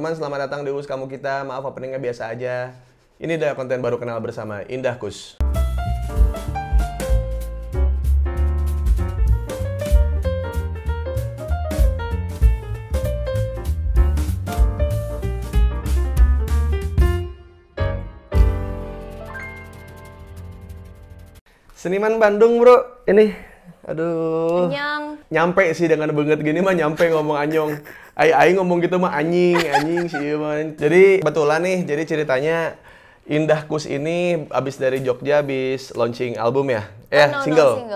teman-teman, selamat datang di US Kamu Kita. Maaf openingnya biasa aja. Ini ada konten baru kenal bersama Indah Kus. Seniman Bandung, bro. Ini. Aduh. Anyang. Nyampe sih dengan banget gini mah nyampe ngomong anyong. Aing ngomong gitu mah anjing sih man. Jadi kebetulan nih, jadi ceritanya Indah Kus ini abis dari Jogja, abis launching album ya? Single.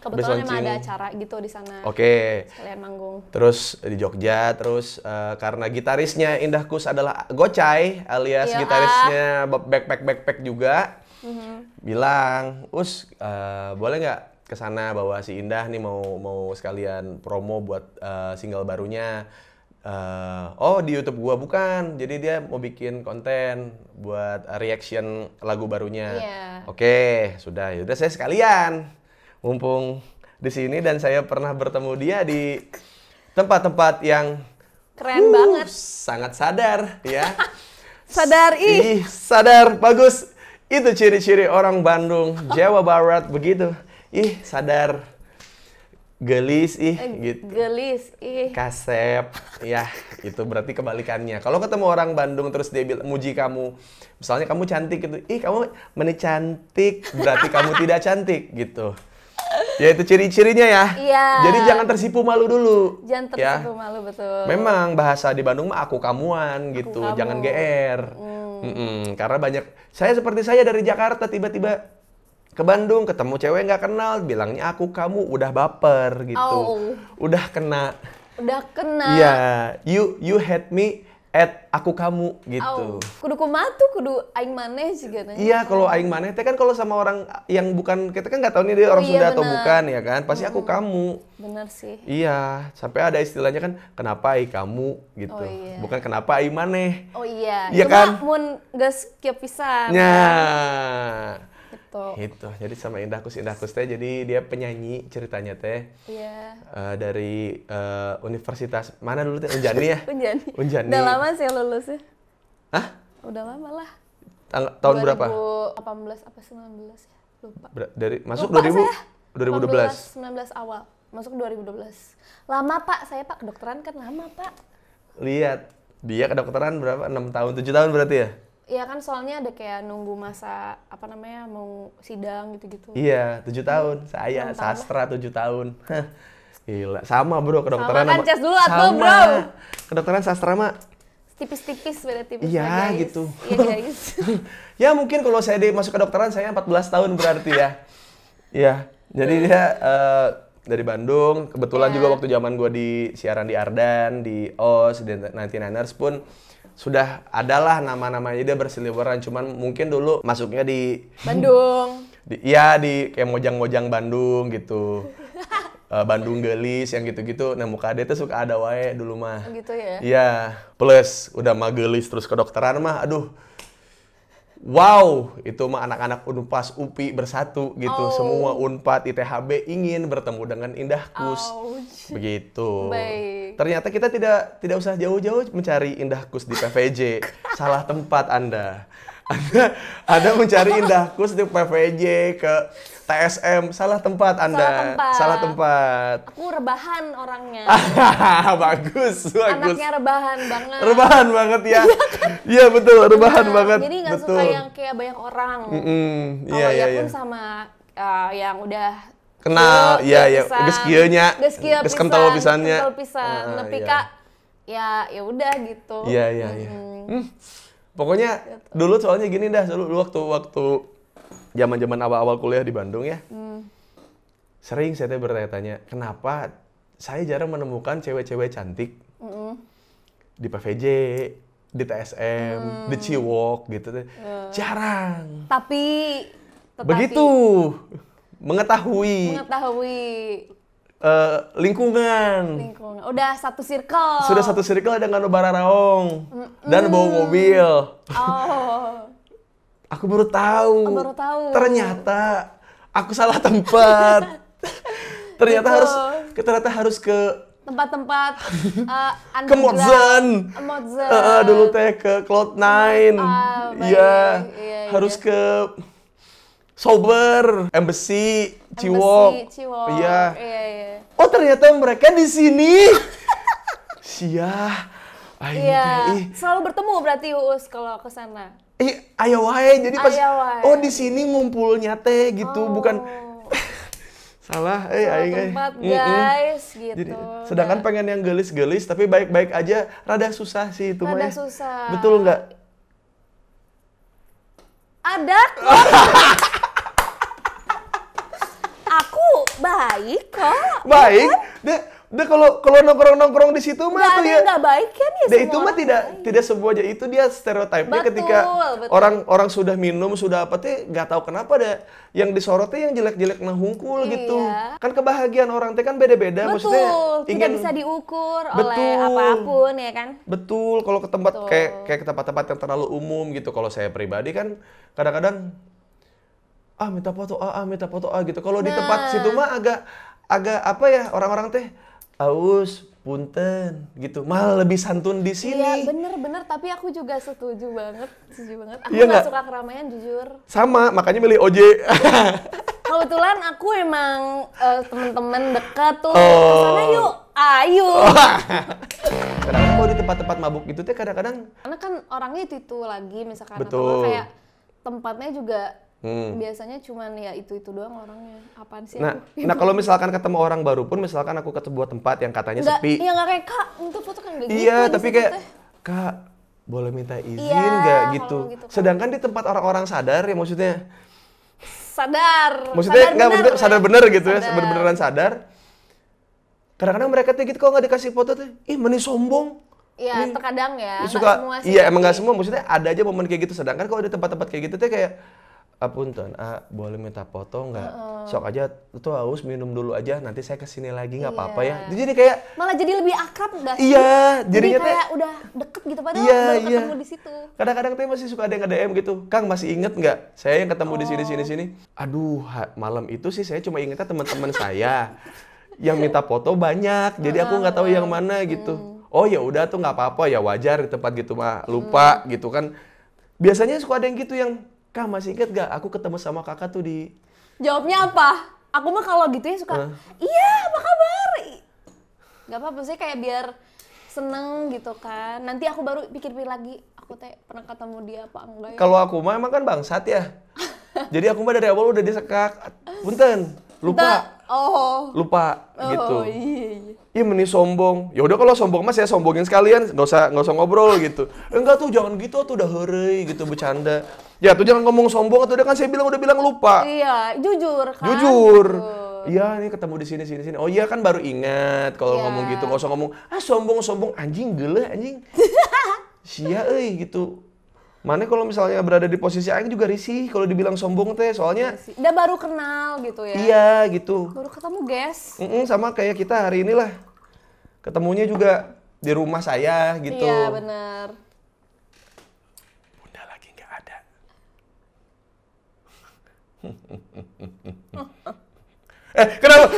Kebetulan emang ada acara gitu di sana. Oke. Sekalian manggung. Terus di Jogja, terus karena gitarisnya Indah Kus adalah Gocai alias gitarisnya backpack juga. Bilang, Us, boleh nggak kesana bawa si Indah nih mau sekalian promo buat single barunya. Oh, di YouTube gua bukan. Jadi dia mau bikin konten buat reaction lagu barunya. Oke, sudah. Yaudah saya sekalian. Mumpung di sini dan saya pernah bertemu dia di tempat-tempat yang keren banget. Sangat sadar, ya. Sadar, bagus. Itu ciri-ciri orang Bandung, Jawa Barat begitu. Sadar. Gelis, gitu. Gelis, Kasep, ya itu berarti kebalikannya. Kalau ketemu orang Bandung terus dia bilang muji kamu, misalnya kamu cantik gitu, kamu cantik, berarti kamu tidak cantik gitu. Ya itu ciri-cirinya ya. Iya. Jadi jangan tersipu malu dulu. Jangan tersipu malu, betul. Memang bahasa di Bandung mah aku kamuan gitu, jangan GR. Karena banyak, seperti saya dari Jakarta tiba-tiba ke Bandung, ketemu cewek nggak kenal, bilangnya aku kamu, udah baper gitu. Udah kena. Iya, you hate me at aku kamu gitu. Kudu kumaha tuh, kudu aing maneh sih katanya. Iya, kalau aing maneh teh kan kalau sama orang yang bukan, kita kan nggak tahu nih dia orang Sunda atau bukan ya kan, pasti aku kamu. Bener sih. Iya, sampai ada istilahnya kan, kenapa ai kamu gitu. Bukan kenapa ai maneh. Oh iya. Iya kan? Mun geus kieu pisan. Gitu. Jadi sama Indah Kus teh, jadi dia penyanyi ceritanya teh. Iya. Dari universitas mana dulu teh? Unjani ya? Unjani. Udah lama sih lulusnya. Hah? Udah lama lah. Tahun berapa? 2018 apa 19 ya? Lupa. Masuk Lupa 2012. 19 awal. Masuk 2012. Lama, Pak. Saya, Pak, kedokteran kan lama, Pak. Lihat, dia kedokteran berapa? 6 tahun, 7 tahun berarti ya? Iya kan, soalnya ada kayak nunggu masa mau sidang gitu-gitu. Iya, 7 tahun. Saya sastra 7 tahun. Gila, sama bro kedokteran. Sama kan, cas dulu atuh, bro. Kedokteran sastra mah tipis-tipis, beda tipis. Iya, gitu. Iya, guys. Ya mungkin kalau saya masuk kedokteran saya 14 tahun berarti ya. Iya, jadi dia dari Bandung. Kebetulan juga waktu zaman gue di siaran di Ardan, di OS, di 99ers pun sudah adalah nama-namanya dia berseliweran, cuman mungkin dulu masuknya di Bandung. di kayak mojang-mojang Bandung gitu. Bandung gelis yang gitu-gitu. Nah, muka dia tuh suka ada wae dulu mah. Gitu ya. Iya, plus udah mah gelis terus kedokteran mah aduh. Wow, itu mah anak-anak Unpas UPI bersatu gitu. Semua Unpad ITHB ingin bertemu dengan Indah Kus. Begitu. Baik. Ternyata kita tidak usah jauh-jauh mencari Indah Kus di PVJ. Salah tempat Anda. Anda mencari Indah Kus di PVJ ke TSM, salah tempat Anda. Salah tempat. Aku rebahan orangnya. Bagus. Anaknya rebahan banget. Rebahan banget ya. Iya betul, rebahan banget. Jadi nggak suka yang kayak banyak orang. Kalau ya pun sama yang udah kenal, iya. Geus kieu nya. Geus kental pisannya. Kental pisan. Tapi Kak, ya udah gitu. Iya. Pokoknya dulu soalnya gini dah, dulu waktu zaman-zaman awal-awal kuliah di Bandung ya. Sering saya bertanya-tanya, kenapa saya jarang menemukan cewek-cewek cantik di PVJ, di TSM, di Ciwok gitu. Jarang. Tapi begitu mengetahui lingkungan. Udah satu circle. Sudah satu circle dengan bararaong dan bawa mobil. Aku baru tahu. Ternyata aku salah tempat. Ternyata harus ke tempat-tempat ke Motzen. Dulu teh ke Cloud9. Iya. Harus ke Sober, Embassy, Ciwok. Iya. Oh, ternyata mereka di sini. Iya. Selalu bertemu berarti Uus kalau ke sana. Ayo wae. Jadi pas di sini ngumpulnya teh gitu, bukan salah, aing tempat guys gitu. Jadi, sedangkan pengen yang gelis-gelis tapi baik-baik aja, rada susah sih itu mah. Rada susah. Betul nggak? Ada kok. Aku baik kok. Baik. Dia kalau nongkrong di situ mah tuh ya. Nggak baik kan ya. Itu mah tidak semuanya itu dia stereotipnya ketika betul. orang sudah minum sudah apa teh nggak tahu kenapa ada yang disorotnya yang jelek-jelek nah hungkul gitu. Kan kebahagiaan orang teh kan beda-beda, maksudnya tidak bisa diukur oleh apapun ya kan. Betul, kalau ke tempat kayak ke tempat-tempat yang terlalu umum gitu. Kalau saya pribadi kan kadang-kadang minta foto gitu. Kalau di tempat situ mah agak apa ya, orang-orang teh aus, punten gitu. Malah lebih santun di sini. Iya, bener. Tapi aku juga setuju banget. Aku iya nggak suka keramaian, jujur. Sama, makanya milih OJ. Kebetulan aku emang teman-teman dekat tuh. Kesana yuk, ayo. Kadang-kadang kalau di tempat-tempat mabuk gitu teh kadang-kadang. Karena kan orangnya itu lagi, misalkan. Betul. Atau kayak tempatnya juga. Biasanya cuman ya itu doang orangnya. Apaan sih nah, aku? Nah kalau misalkan ketemu orang baru pun, misalkan aku ke sebuah tempat yang katanya sepi. Iya nggak kayak Kak, untuk foto kan nggak gitu. Iya, tapi kayak Kak boleh minta izin nggak gitu. Sedangkan di tempat orang-orang sadar ya maksudnya. Maksudnya nggak sadar bener gitu ya, beneran sadar. Kadang-kadang mereka tuh gitu, kok nggak dikasih foto tuh, mending sombong. Iya, terkadang ya. Suka, semua sih. Iya, emang nggak semua. Maksudnya ada aja momen kayak gitu. Sedangkan kalau di tempat-tempat kayak gitu tuh kayak Punten, boleh minta foto nggak? Sok aja, tuh haus minum dulu aja, nanti saya kesini lagi nggak apa-apa ya. Jadi kayak malah jadi lebih akrab nggak sih? Iya, jadinya kayak udah deket gitu padahal baru ketemu di situ. Kadang-kadang tuh masih suka ada yang nge-DM gitu, Kang masih inget nggak? Saya yang ketemu di sini. Aduh, malam itu sih saya cuma ingetnya teman-teman saya yang minta foto banyak, jadi aku nggak tahu yang mana gitu. Oh ya udah tuh nggak apa-apa ya, wajar di tempat gitu mah lupa gitu kan. Biasanya suka ada yang gitu yang Kak masih inget gak aku ketemu sama kakak tuh di... Jawabnya apa? Aku mah kalau gitu ya suka, iya apa kabar? Gak apa-apa sih, kayak biar seneng gitu kan. Nanti aku baru pikir-pikir lagi, aku teh pernah ketemu dia apa enggak ya. Kalau aku mah emang kan bangsat ya. Jadi aku mah dari awal udah disekak. Punten, lupa. Lupa gitu. Iya mending sombong. Ya udah kalau sombong mah saya sombongin sekalian, nggak usah ngobrol gitu. Enggak tuh jangan gitu tuh, udah heureuy gitu bercanda. Ya tuh jangan ngomong sombong atau udah kan saya udah bilang lupa. Iya, jujur kan. Jujur. Iya nih ketemu di sini. Oh iya kan baru ingat kalau ngomong gitu, nggak usah ngomong sombong anjing geuleuh anjing. Sia euy gitu. Mana kalau misalnya berada di posisi aing juga risih kalau dibilang sombong teh, soalnya udah baru kenal gitu ya. Iya gitu. Baru ketemu guys. Sama kayak kita hari inilah. Ketemunya juga di rumah saya gitu. Iya benar. Bunda lagi nggak ada.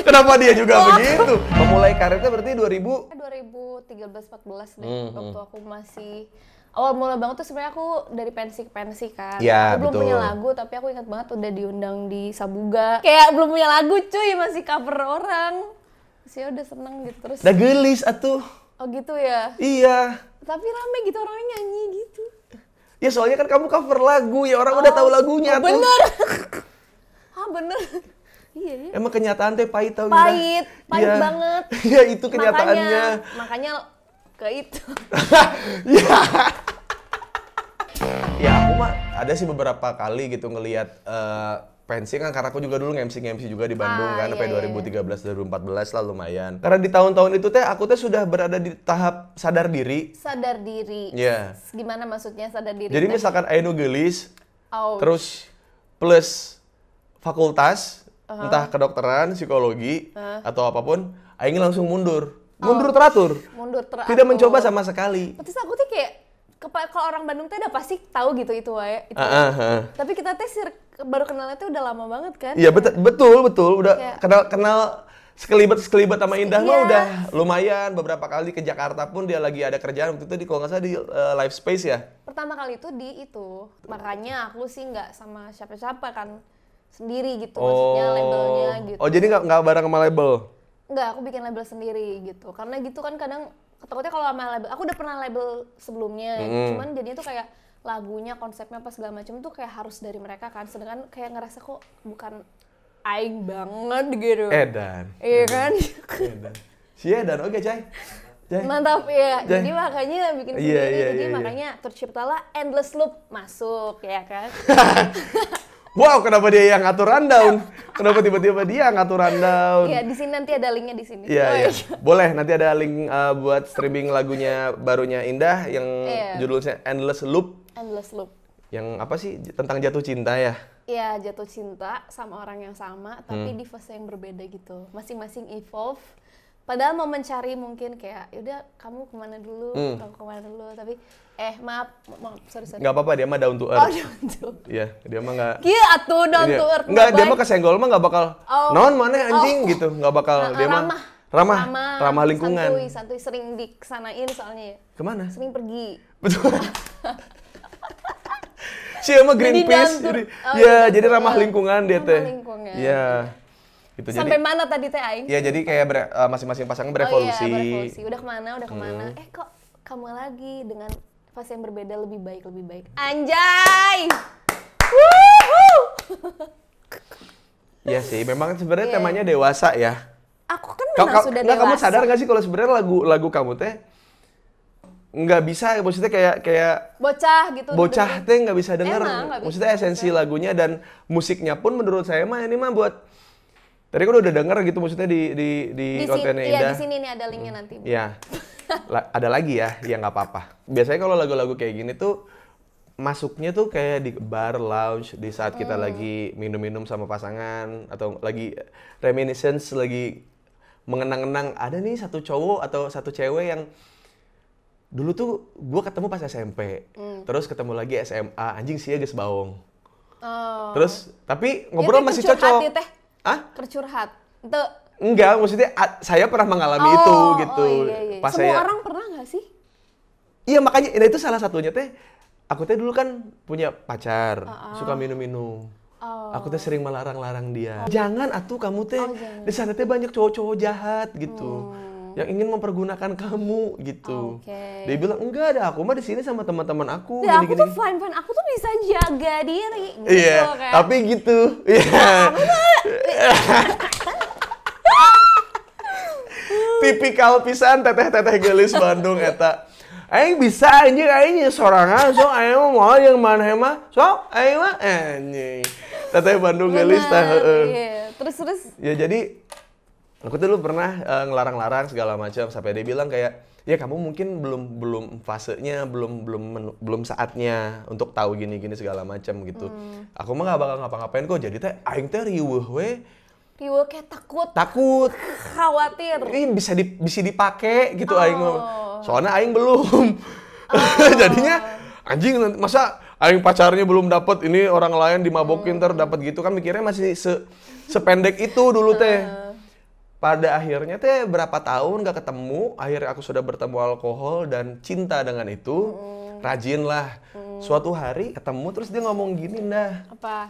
Kenapa dia juga begitu? Memulai karirnya berarti 2013-14 deh. Waktu aku masih awal mulai banget tuh sebenarnya aku dari pensi ke pensi kan. Ya, aku belum punya lagu tapi aku ingat banget udah diundang di Sabuga. Kayak belum punya lagu cuy, masih cover orang. Terus udah seneng gitu terus. Udah gelis atuh. Oh gitu ya? Iya. Tapi rame gitu orangnya nyanyi gitu. Ya soalnya kan kamu cover lagu ya, orang udah tahu lagunya tuh. Bener. Bener. Iya. Emang kenyataan teh pahit tau gitu. Pahit banget. Iya itu kenyataannya. Makanya ke itu. Ya aku mah ada sih beberapa kali gitu ngelihat pensi kan, karena aku juga dulu nge-MC juga di Bandung kan sampai 2013 2014 lah lumayan. Karena di tahun-tahun itu teh aku teh sudah berada di tahap sadar diri. Sadar diri. Iya. Gimana maksudnya sadar diri? Jadi misalkan aing gelis, terus plus fakultas, entah kedokteran, psikologi atau apapun, aing langsung mundur teratur. Tidak mencoba sama sekali. Terus aku tuh kayak kalau orang Bandung tuh udah pasti tahu gitu itu wae. Tapi kita tuh baru kenalnya tuh udah lama banget kan? Iya betul udah kayak kenal sekelibet sama Indah mah Iya. udah lumayan. Beberapa kali ke Jakarta pun dia lagi ada kerjaan waktu itu di kalau nggak salah di Live Space ya. Pertama kali itu di itu, makanya aku sih nggak sama siapa-siapa kan, sendiri gitu, maksudnya labelnya gitu. Oh jadi nggak bareng sama label? Nggak, aku bikin label sendiri gitu. Karena gitu kan kadang takutnya kalau sama label, aku udah pernah label sebelumnya, cuman jadinya tuh kayak lagunya, konsepnya apa segala macam tuh kayak harus dari mereka kan. Sedangkan kayak ngerasa kok bukan aing banget gitu. Edan. Iya kan? Edan. Si Edan, oke Cai. Cai. Mantap ya. Jai. Jadi makanya bikin Iya, sendiri. iya, Jadi iya, makanya terciptalah Endless Loop masuk ya kan. Wow, kenapa dia yang ngatur rundown? Kenapa tiba-tiba dia ngatur rundown? Iya, di sini nanti ada linknya di sini. Iya, Oh, iya. Boleh, nanti ada link buat streaming lagunya barunya Indah yang Iya. judulnya Endless Loop. Endless Loop. Yang apa sih? Tentang jatuh cinta ya? Iya, jatuh cinta sama orang yang sama, tapi di fase yang berbeda gitu. Masing-masing evolve. Padahal mau mencari mungkin kayak, yaudah kamu kemana dulu, kamu kemana dulu. Tapi, maaf, sorry. Nggak apa-apa, dia mah down to Oh, earth. down to earth. Iya, dia mah nggak... Iya, atuh down Iya. to earth. Nggak, dia Bye-bye. mah kesenggol mah nggak bakal, Oh. non mana anjing gitu. Nggak bakal, dia mah ramah lingkungan. Santuy, sering dikesanain soalnya ya. Kemana? Sering pergi. Betul. Si emang Greenpeace, Jadi jadi, down to- ya down jadi to ramah earth. lingkungan dia Ramah teh. lingkungan. Iya. Gitu Sampai jadi. mana tadi teh aing? Ya jadi kayak masing-masing pasangan Oh berevolusi. iya, berevolusi. Udah kemana? Kok kamu lagi dengan fase yang berbeda, lebih baik. Anjay! Wuhu! Iya sih, memang sebenarnya Iya. temanya dewasa ya. Aku kan memang sudah Nggak, dewasa. kamu sadar nggak sih kalau sebenarnya lagu kamu teh nggak bisa, maksudnya kayak Bocah gitu. bocah teh nggak bisa denger. Emang nggak bisa. Maksudnya esensi lagunya dan musiknya pun menurut saya mah ini mah buat tadi kan udah denger gitu maksudnya di Di kontennya sini, iya Indah. di sini nih ada linknya nanti. Iya. Ada lagi ya, ya nggak apa-apa. Biasanya kalau lagu-lagu kayak gini tuh masuknya tuh kayak di bar, lounge, di saat kita lagi minum-minum sama pasangan atau lagi reminiscence, lagi mengenang-enang ada nih satu cowok atau satu cewek yang dulu tuh gue ketemu pas SMP, terus ketemu lagi SMA, anjing sih ya geus baong. Oh. Terus tapi ngobrol Itu masih kercurhat cocok. ya, teh? Hah? Kercurhat. Itu. Enggak, maksudnya saya pernah mengalami itu gitu. Oh, iya. Pas Semua saya orang pernah nggak sih? Iya makanya, nah itu salah satunya teh. Aku teh dulu kan punya pacar, suka minum-minum. Oh. Aku teh sering melarang-larang dia. Jangan atuh kamu teh, jangan. di sana teh banyak cowok-cowok jahat gitu. Yang ingin mempergunakan kamu gitu. Oke. Dia bilang, enggak ada, aku mah di sini sama teman-teman aku. Ya, aku gini-gini." tuh fine, aku tuh bisa jaga diri gitu Iya, kan. tapi gitu. Iya. Tipikal pisan teteh-teteh geulis Bandung eta. Aing bisa anjing, aing sorangan, so aing mau yang mana mah, so aing mah anjing. Teteh Bandung geulis tah heeh. Iya. Terus. Ya jadi aku tuh dulu pernah ngelarang-larang segala macam sampai dia bilang kayak ya kamu mungkin belum fasenya, belum saatnya untuk tahu gini-gini segala macam gitu. Aku mah gak bakal ngapa-ngapain kok. Jadi teh aing teh riweuh we. Riweuh kayak takut, Khawatir. Ini bisa dipakai gitu aing mah. Oh. Soalnya aing belum. Jadinya anjing masa aing pacarnya belum dapat, ini orang lain dimabokin dapat gitu kan, mikirnya masih sependek itu dulu teh. Pada akhirnya teh berapa tahun gak ketemu, akhirnya aku sudah bertemu alkohol dan cinta dengan itu. Rajin lah. Suatu hari ketemu terus dia ngomong gini, "Dah, Apa?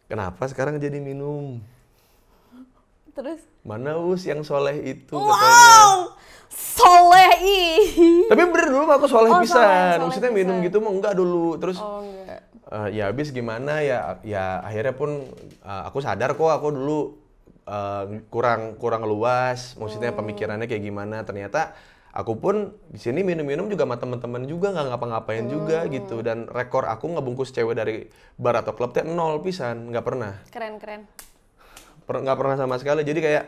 kenapa sekarang jadi minum? Terus? Mana us yang soleh itu?" Wow! katanya. Soleh ih. Tapi bener dulu mah aku soleh Oh, pisan. soleh Maksudnya minum pisan. gitu mah enggak dulu. Terus Oh enggak. ya habis gimana ya akhirnya pun aku sadar kok aku dulu kurang luas, maksudnya pemikirannya kayak gimana. Ternyata aku pun di sini minum-minum juga sama teman-teman juga, nggak ngapa-ngapain juga gitu. Dan rekor aku ngebungkus cewek dari bar atau klub teh 0 pisan, nggak pernah. Keren. Nggak pernah sama sekali. Jadi kayak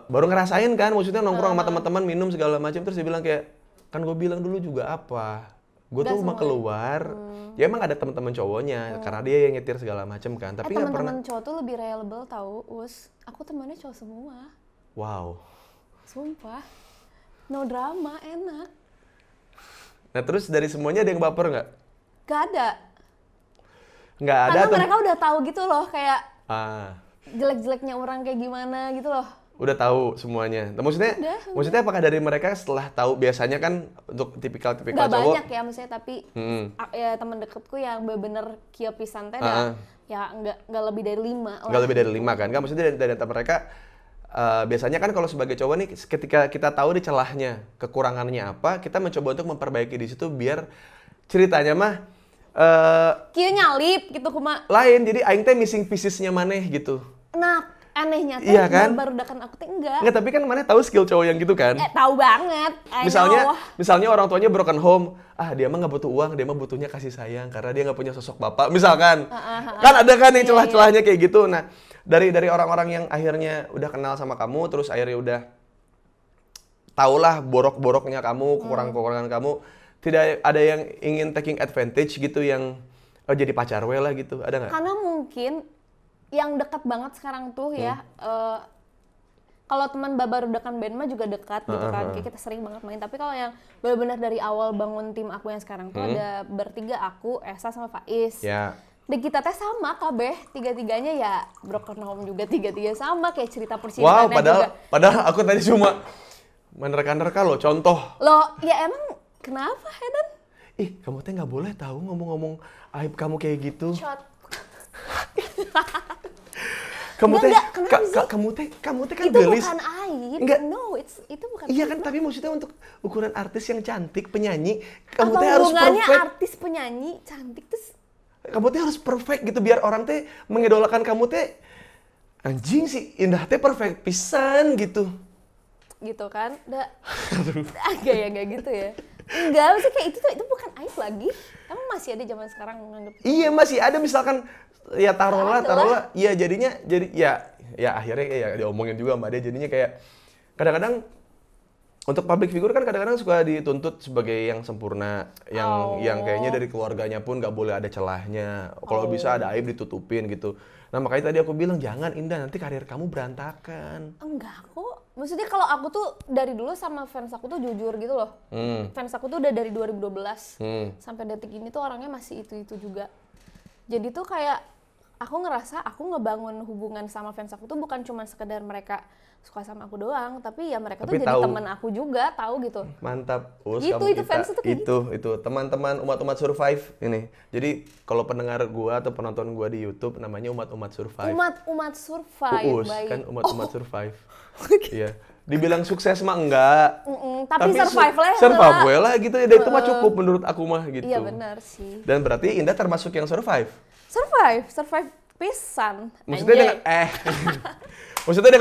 baru ngerasain kan, maksudnya nongkrong sama teman-teman minum segala macam, terus dia bilang kayak, kan gue bilang dulu juga apa, gue tuh mau keluar, ya emang ada teman-teman cowoknya, karena dia yang nyetir segala macam kan, tapi nggak pernah. Teman-teman cowok tuh lebih reliable tahu, Us. Aku temannya cowok semua. Wow. Sumpah. No drama, enak. Nah terus dari semuanya ada yang baper nggak? Gak ada. Nggak ada Karena tuh. mereka udah tahu gitu loh, kayak Ah, jelek-jeleknya orang kayak gimana gitu loh. Udah tahu semuanya. Maksudnya apakah dari mereka setelah tahu, biasanya kan untuk tipikal-tipikal Nggak cowok banyak ya maksudnya, tapi ya teman deketku yang bener-bener kieu pisan teh ya nggak lebih dari 5 lah. nggak lebih dari 5 kan? Nggak, maksudnya dari data mereka biasanya kan kalau sebagai cowok nih, ketika kita tahu di celahnya, kekurangannya apa, kita mencoba untuk memperbaiki di situ biar ceritanya mah kieu nyalip gitu kumaha. lain. Jadi aing teh missing piecesnya maneh gitu. Nah, anehnya tuh Iya kan? barudakan aku tuh enggak. Enggak, tapi kan maneh tahu skill cowok yang gitu kan? Tahu banget. Misalnya orang tuanya broken home, dia mah nggak butuh uang, dia mah butuhnya kasih sayang karena dia nggak punya sosok bapak, misalkan. Kan ada kan nih celah-celahnya kayak gitu. Nah, dari orang-orang yang akhirnya udah kenal sama kamu, terus akhirnya udah tahulah borok-boroknya kamu, kekurangan-kekurangan kamu, tidak ada yang ingin taking advantage gitu, yang jadi pacar we lah gitu, ada nggak? Karena mungkin yang dekat banget sekarang tuh ya, kalau teman barudakan band mah juga dekat gitu kan, kayak kita sering banget main. Tapi kalau yang benar-benar dari awal bangun tim aku yang sekarang tuh ada bertiga, aku, Esa sama Faiz. Ya. Dan kita teh sama kabeh, tiga-tiganya ya broken home juga, tiga-tiga sama kayak cerita percintaannya juga. Padahal aku tadi cuma menerka-nerka loh, contoh. Loh, ya emang kenapa Hedan? Ih, kamu teh nggak boleh tahu ngomong-ngomong aib kamu kayak gitu. Shot. Kamu teh, kamu teh kan itu gelis. bukan aib. Enggak. No, itu bukan Iya aib. kan, tapi maksudnya untuk ukuran artis yang cantik, penyanyi, kamu Apa teh harus hubungannya perfect. artis penyanyi cantik terus Kamu teh harus perfect gitu biar orang teh mengidolakan kamu teh. Anjing sih, Indah teh perfect pisan gitu. gitu kan? Agak ya enggak gitu ya. Enggak, maksudnya kayak itu bukan aib lagi. Emang masih ada zaman sekarang menganggap. Iya, masih ada, misalkan ya taruhlah. Iya, ya akhirnya ya diomongin juga sama dia, jadinya kayak kadang-kadang untuk public figure kan kadang-kadang suka dituntut sebagai yang sempurna, yang kayaknya dari keluarganya pun nggak boleh ada celahnya. Kalau bisa ada aib ditutupin gitu. Nah, makanya tadi aku bilang jangan, Indah, nanti karir kamu berantakan. Enggak kok. Maksudnya kalau aku tuh dari dulu sama fans aku tuh jujur gitu loh. Fans aku tuh udah dari 2012 sampai detik ini tuh orangnya masih itu-itu juga. Jadi tuh kayak aku ngerasa aku ngebangun hubungan sama fans aku tuh bukan cuma sekedar mereka suka sama aku doang, tapi ya mereka tuh jadi teman aku juga, tahu gitu. Mantap, Us, gitu, kamu itu fans tuh kayak itu teman-teman umat-umat survive ini. Jadi kalau pendengar gua atau penonton gua di YouTube namanya umat-umat survive. Umat survive, Uus, baik. kan umat-umat survive. Iya. Dibilang sukses mah enggak. Tapi survive lah. Survive lah gitu ya. Dan itu mah cukup menurut aku mah gitu. Iya benar sih. Dan berarti Indah termasuk yang survive. Survive pisan. Maksudnya maksudnya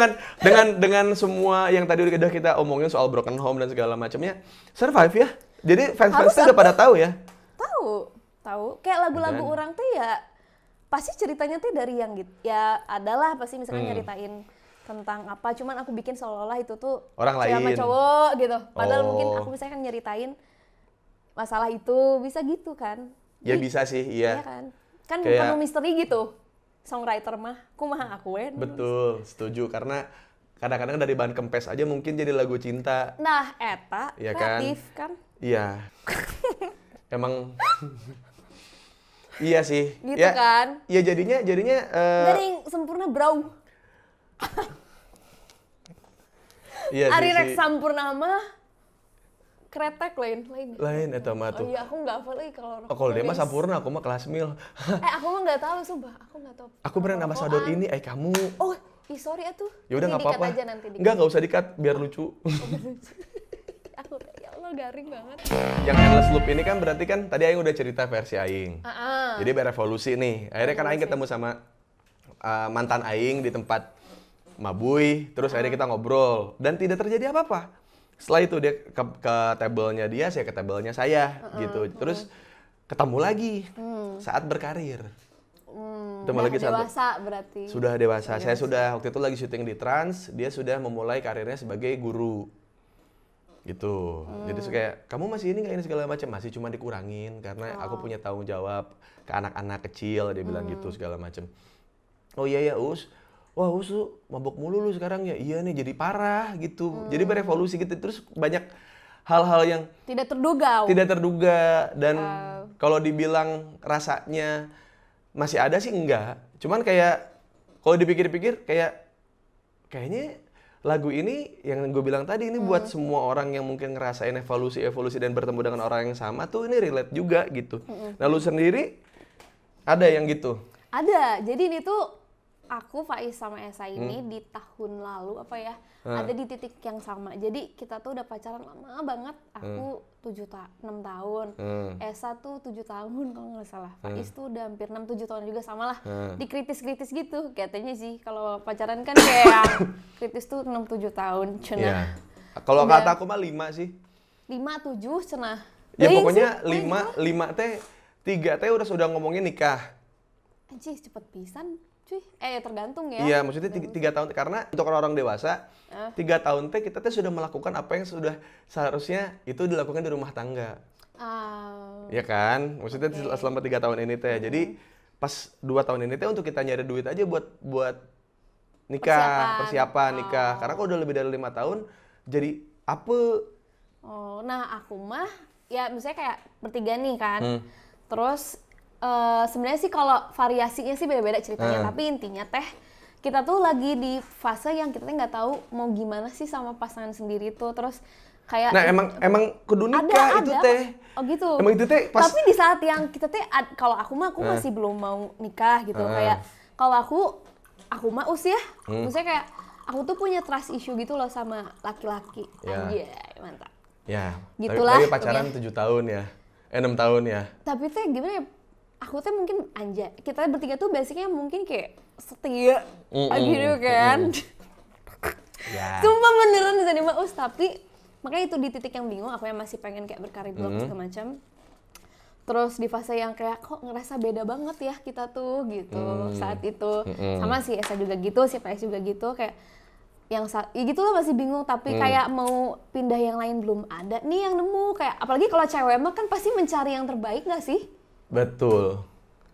dengan semua yang tadi udah kita omongin soal broken home dan segala macamnya, survive ya. Jadi fans-fans udah pada tahu ya. Tahu. Kayak lagu-lagu orang tuh ya pasti ceritanya tuh dari yang gitu. Ya adalah pasti misalkan nyeritain tentang apa, cuman aku bikin seolah-olah itu tuh orang lain sama cowok gitu. Padahal mungkin aku misalkan nyeritain masalah itu, bisa gitu kan. Ya bisa sih, iya. Iya kan? Kan kayak bukan misteri gitu. Songwriter mah, kumaha akuin. Betul, setuju. Karena kadang-kadang dari bahan kempes aja mungkin jadi lagu cinta. Nah, eta ya kreatif kan? Iya. Emang iya sih. Gitu ya, kan? Iya jadinya Garing sempurna bro. Iya Ari sih. rek sampurna mah kretek lain eta mah tuh. Oh iya, aku nggak hafal lagi kalau kalau dia mah sampurna, aku mah kelas mil. Aku mah nggak tahu, sumpah. Aku nggak tahu. Aku brand ambassador ini, kamu. Oh, sorry atuh. Ya udah nggak apa-apa. Nggak usah dikat, biar lucu. Aku ya Allah garing banget. Yang endless loop ini kan berarti kan tadi Aing udah cerita versi Aing. Jadi berevolusi nih. Akhirnya kan Aing ketemu sama mantan Aing di tempat mabui, terus akhirnya kita ngobrol dan tidak terjadi apa-apa. Setelah itu dia ke tabelnya dia, saya ke tabelnya saya gitu. Terus ketemu lagi saat berkarir. Udah lagi dewasa berarti. Sudah dewasa. Saya sudah waktu itu lagi syuting di Trans, dia sudah memulai karirnya sebagai guru. Gitu. Jadi kayak kamu masih ini nggak ini segala macam, masih cuma dikurangin karena aku punya tanggung jawab ke anak-anak kecil, dia bilang gitu segala macam. Oh iya ya Us. Wah Us lu mabok mulu lu sekarang ya. Iya nih jadi parah gitu. Jadi berevolusi gitu. Terus banyak hal-hal yang tidak terduga dan kalau dibilang rasanya masih ada sih enggak. Cuman kayak kalau dipikir-pikir kayaknya lagu ini yang gue bilang tadi ini buat semua orang yang mungkin ngerasain evolusi dan bertemu dengan orang yang sama tuh ini relate juga gitu. Nah lu sendiri ada yang gitu? Ada, jadi ini tuh aku Faiz sama Esa ini di tahun lalu ada di titik yang sama. Jadi kita tuh udah pacaran lama banget. Aku 6 tahun. Esa tuh 7 tahun kalau nggak salah. Faiz tuh udah hampir 6-7 tahun juga sama lah. Di kritis-kritis gitu katanya sih. Kalau pacaran kan kayak kritis tuh 6-7 tahun. Cenah. Yeah. Kalau kata aku mah 5 sih. 5-7 cenah. Ya pokoknya 5 teh 3 teh udah ngomongin nikah. Anjir cepet pisan. Cuy, tergantung ya. Iya, maksudnya 3 tahun karena untuk orang dewasa 3 tahun teh kita teh sudah melakukan apa yang sudah seharusnya itu dilakukan di rumah tangga. Ya kan? Maksudnya selama 3 tahun ini teh. Jadi pas 2 tahun ini teh untuk kita nyari duit aja buat nikah, persiapan nikah. Karena kalau udah lebih dari 5 tahun jadi apa? Oh, nah aku mah ya misalnya kayak bertiga nih kan. Terus sebenarnya sih kalau variasinya sih beda-beda ceritanya, tapi intinya teh kita tuh lagi di fase yang kita nggak tahu mau gimana sih sama pasangan sendiri tuh, terus kayak nah emang kudu nikah itu teh. Oh gitu. Emang itu teh pas. Tapi di saat yang kita teh kalau aku masih belum mau nikah gitu, kayak kalau aku mah usia, maksudnya kayak aku tuh punya trust issue gitu loh sama laki-laki. Anjay, mantap. Ya. Gitulah. Tapi pacaran 7 tahun ya. 6 tahun ya. Tapi teh gimana ya? Aku tuh mungkin kita bertiga tuh basicnya mungkin kayak setia gitu kan. Sumpah beneran bisa dimaus, tapi makanya itu di titik yang bingung, aku yang masih pengen kayak berkarir segala macam. Terus di fase yang kayak kok ngerasa beda banget ya kita tuh gitu saat itu. Sama si Esa juga gitu, si PS juga gitu, kayak yang ya gitu lah masih bingung, tapi kayak mau pindah yang lain belum ada nih yang nemu, kayak apalagi kalau cewek mah kan pasti mencari yang terbaik nggak sih? Betul.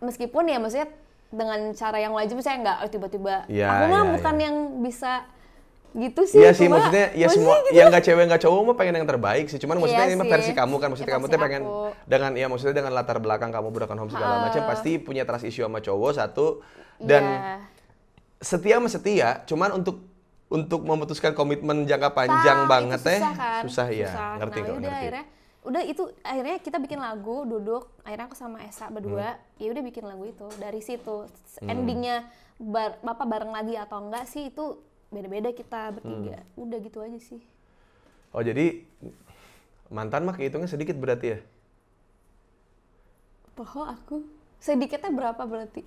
Meskipun ya maksudnya dengan cara yang wajib, saya nggak tiba-tiba aku mah bukan yang bisa gitu sih. Iya sih, maksudnya ya semua gitu. Yang nggak cewek nggak cowok mah pengen yang terbaik sih. Cuman maksudnya ini versi kamu kan, maksudnya kamu tuh pengen dengan maksudnya dengan latar belakang kamu broken home segala macam pasti punya trust issue sama cowok satu dan setia sama setia. Cuman untuk memutuskan komitmen jangka panjang banget susah ya. Ngerti kok, ngerti. Udah itu akhirnya kita bikin lagu, duduk, akhirnya aku sama Esa berdua ya udah bikin lagu itu. Dari situ endingnya Bapak bareng lagi atau enggak sih itu beda-beda kita bertiga. Udah gitu aja sih. Oh jadi mantan mah kehitungnya sedikit berarti ya? Aku sedikitnya berapa berarti?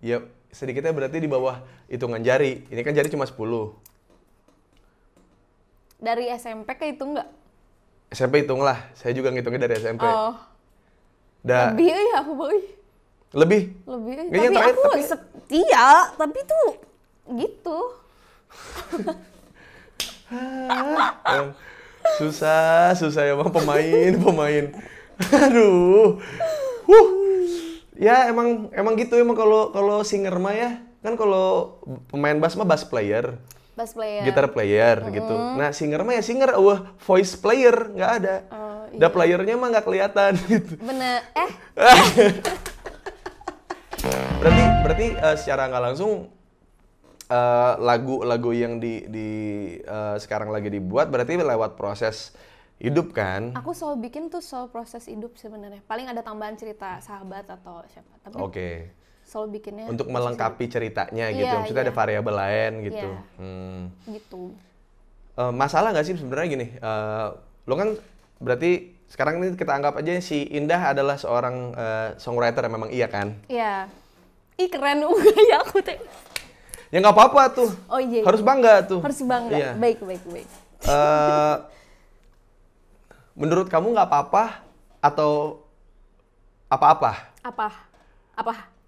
Ya sedikitnya berarti di bawah hitungan jari. Ini kan jari cuma 10. Dari SMP kehitung nggak? SMP hitung lah, saya juga ngitungnya dari SMP. Oh. Lebih ya aku boy. Lebih? Tapi aku setia, tapi tuh gitu. Susah ya bang pemain. Aduh. Ya emang gitu kalau singer mah ya. Kan kalau pemain bass mah bass player. Gitar player gitu. Nah singer mah ya singer, voice player nggak ada. Iya. Playernya mah nggak kelihatan gitu. Bener. Berarti secara nggak langsung lagu-lagu yang sekarang lagi dibuat berarti lewat proses hidup kan? Aku selalu bikin tuh soal proses hidup sebenarnya. Paling ada tambahan cerita sahabat atau siapa. Tapi selalu bikinnya untuk melengkapi ceritanya gitu, maksudnya ada variabel lain gitu. Gitu. Masalah nggak sih sebenarnya gini? Lo kan berarti sekarang ini kita anggap aja si Indah adalah seorang songwriter yang memang iya kan? Iya. Ih keren ya aku teh. Ya nggak apa-apa tuh. Oh iya. Harus bangga tuh. Harus bangga. Iya. Baik. Menurut kamu nggak apa-apa atau apa-apa?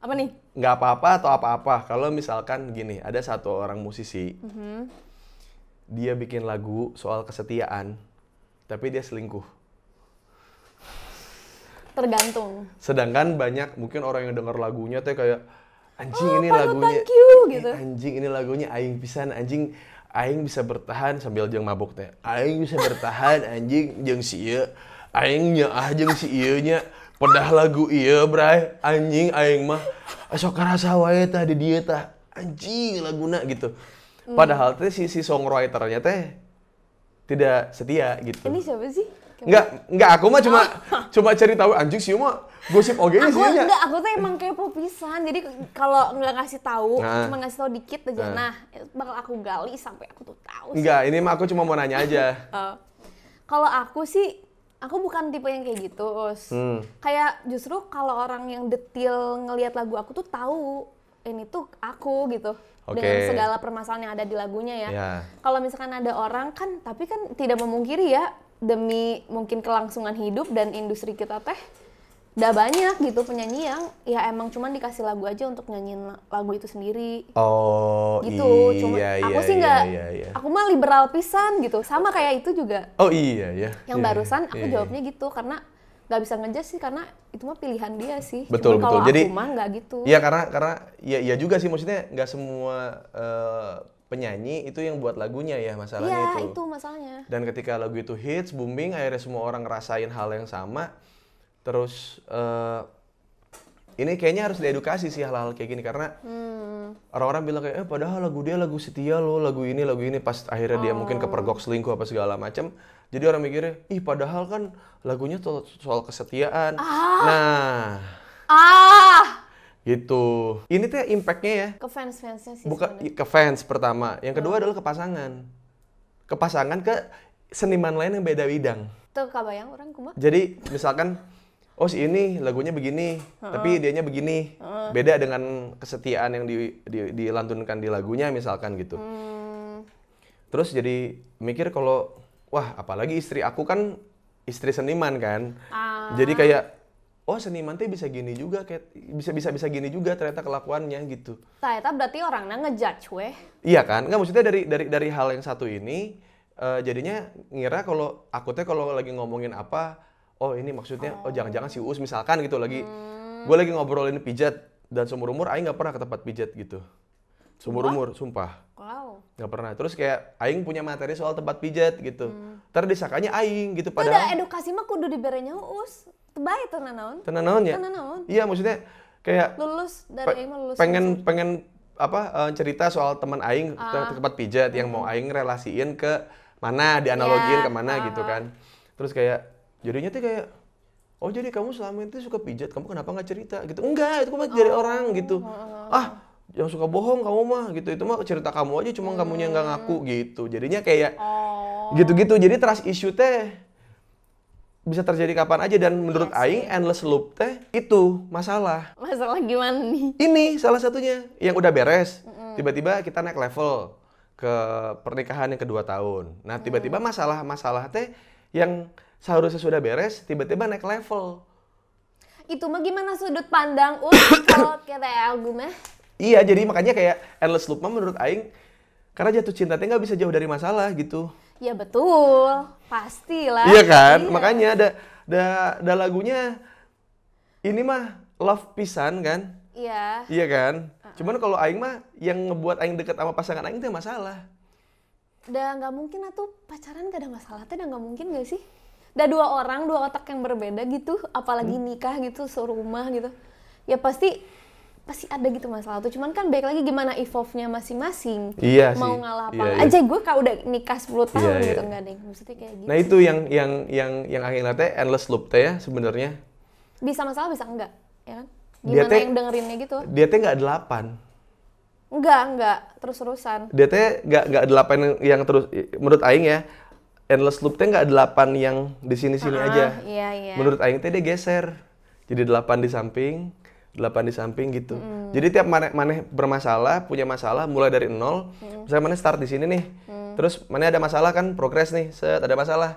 Apa nih? Nggak apa-apa atau apa-apa. Kalau misalkan gini, ada satu orang musisi, dia bikin lagu soal kesetiaan, tapi dia selingkuh. Tergantung. Sedangkan banyak mungkin orang yang dengar lagunya tuh kayak anjing ini lagunya. Thank you gitu. Anjing ini lagunya aing pisan, anjing aing bisa bertahan sambil jeung mabuk teh. Aing bisa bertahan anjing jeung si ieu. Aing nyaah jeung si ieu nya. Pedah lagu ieu bray, anjing aing mah sok karasa wae tah di dieu tah. anjing laguna gitu. Padahal teh si songwriter-nya teh tidak setia gitu. Ini siapa sih? Enggak, aku mah cuma cari tahu anjing sih mah gosip oge sih nya. Aku tuh emang kepo pisan. Jadi kalau nggak ngasih tahu, cuma ngasih tahu dikit aja. Nah, bakal aku gali sampai aku tuh tahu. Enggak, ini mah aku cuma mau nanya aja. Kalau aku sih, aku bukan tipe yang kayak gitu, Us. Kayak justru kalau orang yang detail ngelihat lagu aku tuh tahu ini tuh aku gitu. Dengan segala permasalahan yang ada di lagunya ya. Kalau misalkan ada orang kan, tapi kan tidak memungkiri ya, demi mungkin kelangsungan hidup dan industri kita teh udah banyak gitu penyanyi yang ya emang cuman dikasih lagu aja untuk nyanyiin lagu itu sendiri. Oh gitu. Cuma iya, aku sih nggak, aku mah liberal pisan gitu. Sama kayak itu juga. Oh iya ya. Yang barusan aku jawabnya gitu karena nggak bisa ngejudge sih karena itu mah pilihan dia sih. Betul. Kalau Jadi aku mah nggak gitu. Iya karena ya juga sih maksudnya nggak semua penyanyi itu yang buat lagunya ya masalahnya Iya, itu masalahnya. Dan ketika lagu itu hits, booming, akhirnya semua orang ngerasain hal yang sama. Terus ini kayaknya harus diedukasi sih hal-hal kayak gini karena orang-orang bilang kayak padahal lagu dia lagu setia loh, lagu ini pas akhirnya dia mungkin kepergok selingkuh apa segala macam. Jadi orang mikirnya, padahal kan lagunya soal kesetiaan. Gitu. Ini tuh impact-nya ya. Ke fans-fansnya sih. Bukan ke fans pertama. Yang kedua adalah ke pasangan. Ke pasangan, ke seniman lain yang beda bidang. Tuh kabayang orang kumaha. Jadi misalkan, si ini lagunya begini, tapi dianya begini. Beda dengan kesetiaan yang dilantunkan di lagunya misalkan gitu. Terus jadi mikir kalau, wah apalagi istri aku kan istri seniman kan. Jadi kayak, seniman teh bisa gini juga, kayak bisa gini juga ternyata kelakuannya gitu. Ternyata berarti orangnya ngejudge weh. Iya kan? Nggak maksudnya dari hal yang satu ini jadinya ngira kalau aku teh kalau lagi ngomongin apa, ini maksudnya jangan-jangan si Uus misalkan gitu lagi gue lagi ngobrolin pijat dan seumur umur aing nggak pernah ke tempat pijat gitu. Seumur umur, sumpah. Wow. Nggak pernah. Terus kayak aing punya materi soal tempat pijat gitu. Ntar disangkanya aing gitu padahal. Padahal edukasi mah kudu diberenya Uus. Baik tenan naon? Tenan naon ya? Iya, maksudnya kayak lulus dari aing mah lulus. Pengen cerita soal teman aing ke tempat pijat yang mau aing relasiin ke mana, dianalogiin ke mana gitu kan. Terus kayak jadinya tuh kayak jadi kamu selama itu suka pijat, kamu kenapa nggak cerita gitu? Enggak, itu mah dari orang gitu. Yang suka bohong kamu mah gitu, itu mah cerita kamu aja, cuma kamunya nggak ngaku gitu. Jadinya kayak gitu-gitu. Jadi trust issue teh bisa terjadi kapan aja dan menurut aing endless loop teh itu masalah. Masalah gimana nih? Ini salah satunya yang udah beres. Tiba-tiba kita naik level ke pernikahan yang kedua tahun. Nah, tiba-tiba masalah teh yang seharusnya sudah beres tiba-tiba naik level. Itu mah gimana sudut pandang kalau kita albumnya? Iya, jadi makanya kayak endless loop mah menurut aing karena jatuh cinta teh nggak bisa jauh dari masalah gitu. Ya betul, pastilah. Iya kan? Iya. Makanya ada lagunya ini mah love pisan kan? Iya. Iya kan? Cuman kalau aing mah yang ngebuat aing deket sama pasangan aing teh masalah. Udah nggak mungkin atuh pacaran gak ada masalah teh, udah nggak mungkin gak sih? Udah dua otak yang berbeda gitu, apalagi nikah gitu, serumah gitu. Ya pasti ada gitu masalah tuh, cuman kan baik lagi gimana evolve-nya masing-masing. Iya mau sih. ngalah apa aja gue udah nikah 10 tahun gitu enggak deh, maksudnya kayak gitu. Nah itu yang akhirnya teh endless loop teh ya sebenarnya. Bisa masalah bisa enggak, ya kan? Gimana yang dengerinnya gitu? Dia teh nggak 8. Enggak, terus-terusan. Dia teh nggak 8 yang terus, menurut aing ya, endless loop teh nggak 8 yang di sini-sini aja. Iya. Menurut aing teh dia geser. Jadi 8 di samping gitu. Jadi tiap maneh bermasalah, punya masalah mulai dari 0. Misalnya maneh start di sini nih. Terus maneh ada masalah kan, progres nih, ada masalah.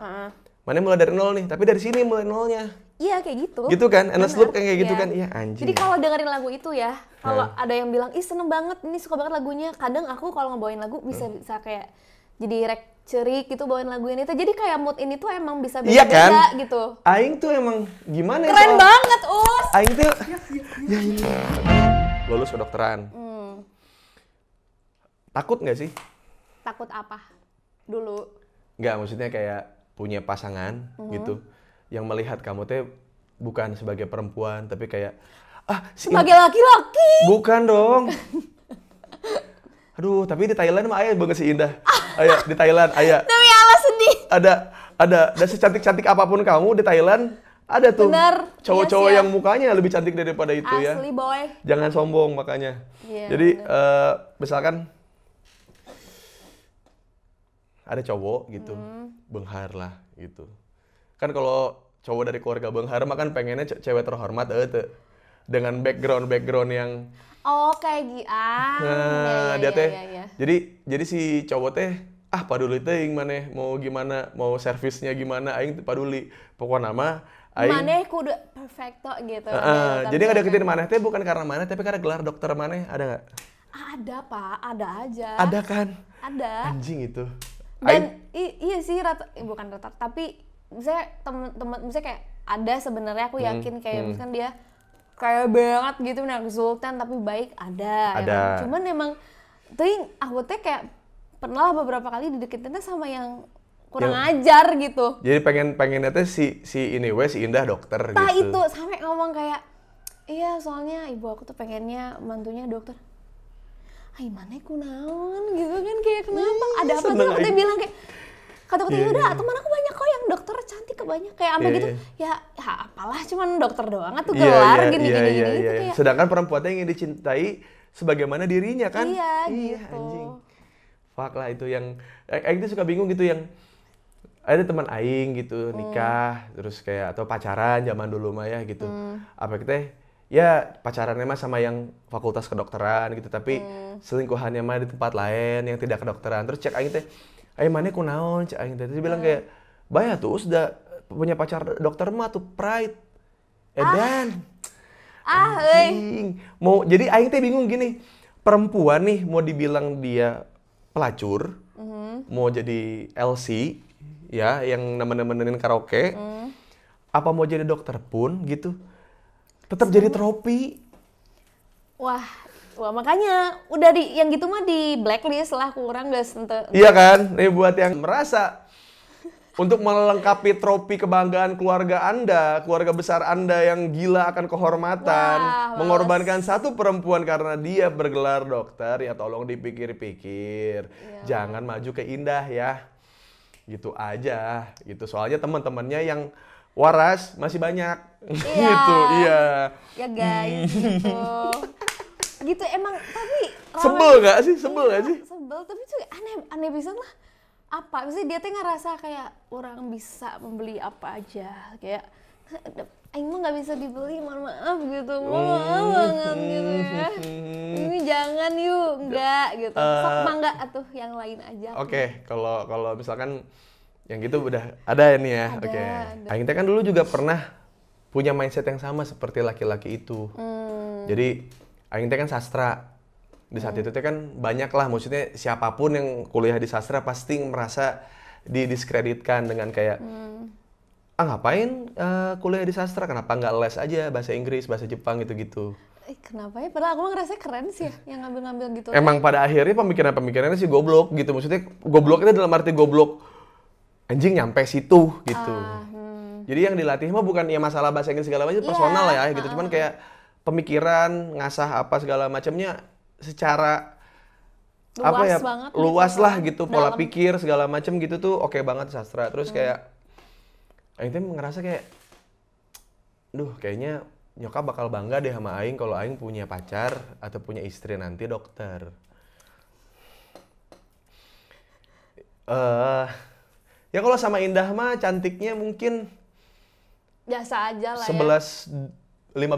Maneh mulai dari 0 nih, tapi dari sini mulai 0-nya. Iya kayak gitu. Gitu kan, endless loop kayak gitu kan. Iya anjing. Jadi kalau dengerin lagu itu ya, kalau ada yang bilang, seneng banget, ini suka banget lagunya. Kadang aku kalau ngebawain lagu bisa kayak jadi cerik gitu bawain lagu ini tuh. Jadi kayak mood ini tuh emang bisa beda-beda kan? gitu. Aing tuh emang gimana ya? Keren banget, Us. Aing tuh ya ini. Lulus kedokteran. Takut nggak sih? Takut apa? Dulu. Nggak, maksudnya kayak punya pasangan gitu yang melihat kamu teh bukan sebagai perempuan tapi kayak sebagai laki-laki. Bukan dong. Aduh, tapi di Thailand mah aya banget sih Indah. Aya di Thailand, aya. Demi Allah sedih. Ada dan secantik-cantik apapun kamu di Thailand ada tuh. Bener. Cowok-cowok Iya sih, yang mukanya lebih cantik daripada itu ya. Asli boy. Jangan sombong makanya. Iya, Jadi misalkan ada cowok gitu, benghar lah gitu. Kan kalau cowok dari keluarga benghar mah kan pengennya cewek terhormat dengan background yang Oh kayak nah, iya, dia teh. iya. Jadi si cowok teh paduli teh maneh mau gimana, mau servisnya gimana aing teu paduli. Pokoknya mah aing Maneh kudu perfecto gitu. jadi ngedeketin maneh teh bukan karena maneh tapi karena gelar dokter maneh, ada enggak? Ada Pak, ada aja. Ada kan? Ada. Anjing itu. Dan iya sih bukan rata tapi misalnya temen-temen misalnya kayak ada sebenarnya aku yakin kayak misalkan dia kayak banget gitu nah Sultan tapi baik ada. Emang. Cuman emang tuh aku teh kayak pernah lah beberapa kali dideketin sama yang kurang ajar gitu. Jadi pengennya teh si ini si Indah dokter gitu. Itu sampai ngomong kayak iya soalnya ibu aku tuh pengennya mantunya dokter. Ay mana aku naon gitu kan kayak kenapa? Ada apa sih? Aku tuh bilang kayak kata-kata udah teman aku banyak kok yang dokter cantik banyak kayak sampai gitu. Ya apalah cuman dokter doang atau gelar gini gitu kayak. Sedangkan perempuan yang ingin dicintai sebagaimana dirinya kan? Iya gitu. Anjing. Fuck lah itu yang aing tuh suka bingung gitu yang ada teman aing gitu nikah terus kayak atau pacaran zaman dulu mah ya gitu. Apa kita ya pacarannya mah sama yang fakultas kedokteran gitu tapi selingkuhannya mah di tempat lain yang tidak kedokteran. Terus cek aing teh maneh kunaon cek aing teh. Dia bilang kayak bayar tuh sudah punya pacar dokter mah tuh pride. Edan. Mau jadi aing teh bingung gini. Perempuan nih mau dibilang dia pelacur, mau jadi LC ya yang nemenin karaoke. Apa mau jadi dokter pun gitu. Tetap jadi tropi. Wah makanya udah yang gitu mah di blacklist lah kurang guys. Iya kan? Nih buat yang merasa untuk melengkapi tropi kebanggaan keluarga Anda, keluarga besar Anda yang gila akan kehormatan, mengorbankan satu perempuan karena dia bergelar dokter, ya tolong dipikir-pikir. Jangan maju ke Indah ya. Gitu aja gitu. Soalnya teman-temannya yang waras masih banyak. Gitu, iya. Ya guys, gitu. Gitu emang tapi sebel gak sih? Sebel, tapi juga aneh bisa lah. Apa? Maksudnya dia tuh ngerasa kayak orang bisa membeli apa aja. Kayak aing mah nggak bisa dibeli, mohon maaf gitu. Mohon maaf banget gitu ya. Ini jangan yuk, enggak gitu. Sok mangga atuh yang lain aja. Oke, kalau misalkan yang gitu udah ada nih ya. Oke. Aing teh kan dulu juga pernah punya mindset yang sama seperti laki-laki itu. Jadi aing teh kan sastra. Di saat itu teh kan banyak lah, maksudnya siapapun yang kuliah di sastra pasti merasa didiskreditkan dengan kayak ngapain kuliah di sastra, kenapa nggak les aja bahasa Inggris, bahasa Jepang gitu-gitu. Kenapa ya? Padahal aku ngerasa keren sih ya, yang ngambil-ngambil gitu. Emang pada akhirnya pemikirannya sih goblok gitu, maksudnya goblok itu dalam arti goblok anjing nyampe situ gitu. Jadi yang dilatih mah bukan ya masalah bahasa Inggris segala macam, personal ya gitu, cuman kayak pemikiran, ngasah apa segala macamnya secara luas apa ya banget luas gitu, lah gitu, pola pikir segala macam gitu tuh oke banget sastra. Terus kayak aing teh ngerasa kayak kayaknya nyokap bakal bangga deh sama aing kalau aing punya pacar atau punya istri nanti dokter. Ya kalau sama Indah mah cantiknya mungkin biasa aja lah 11 15.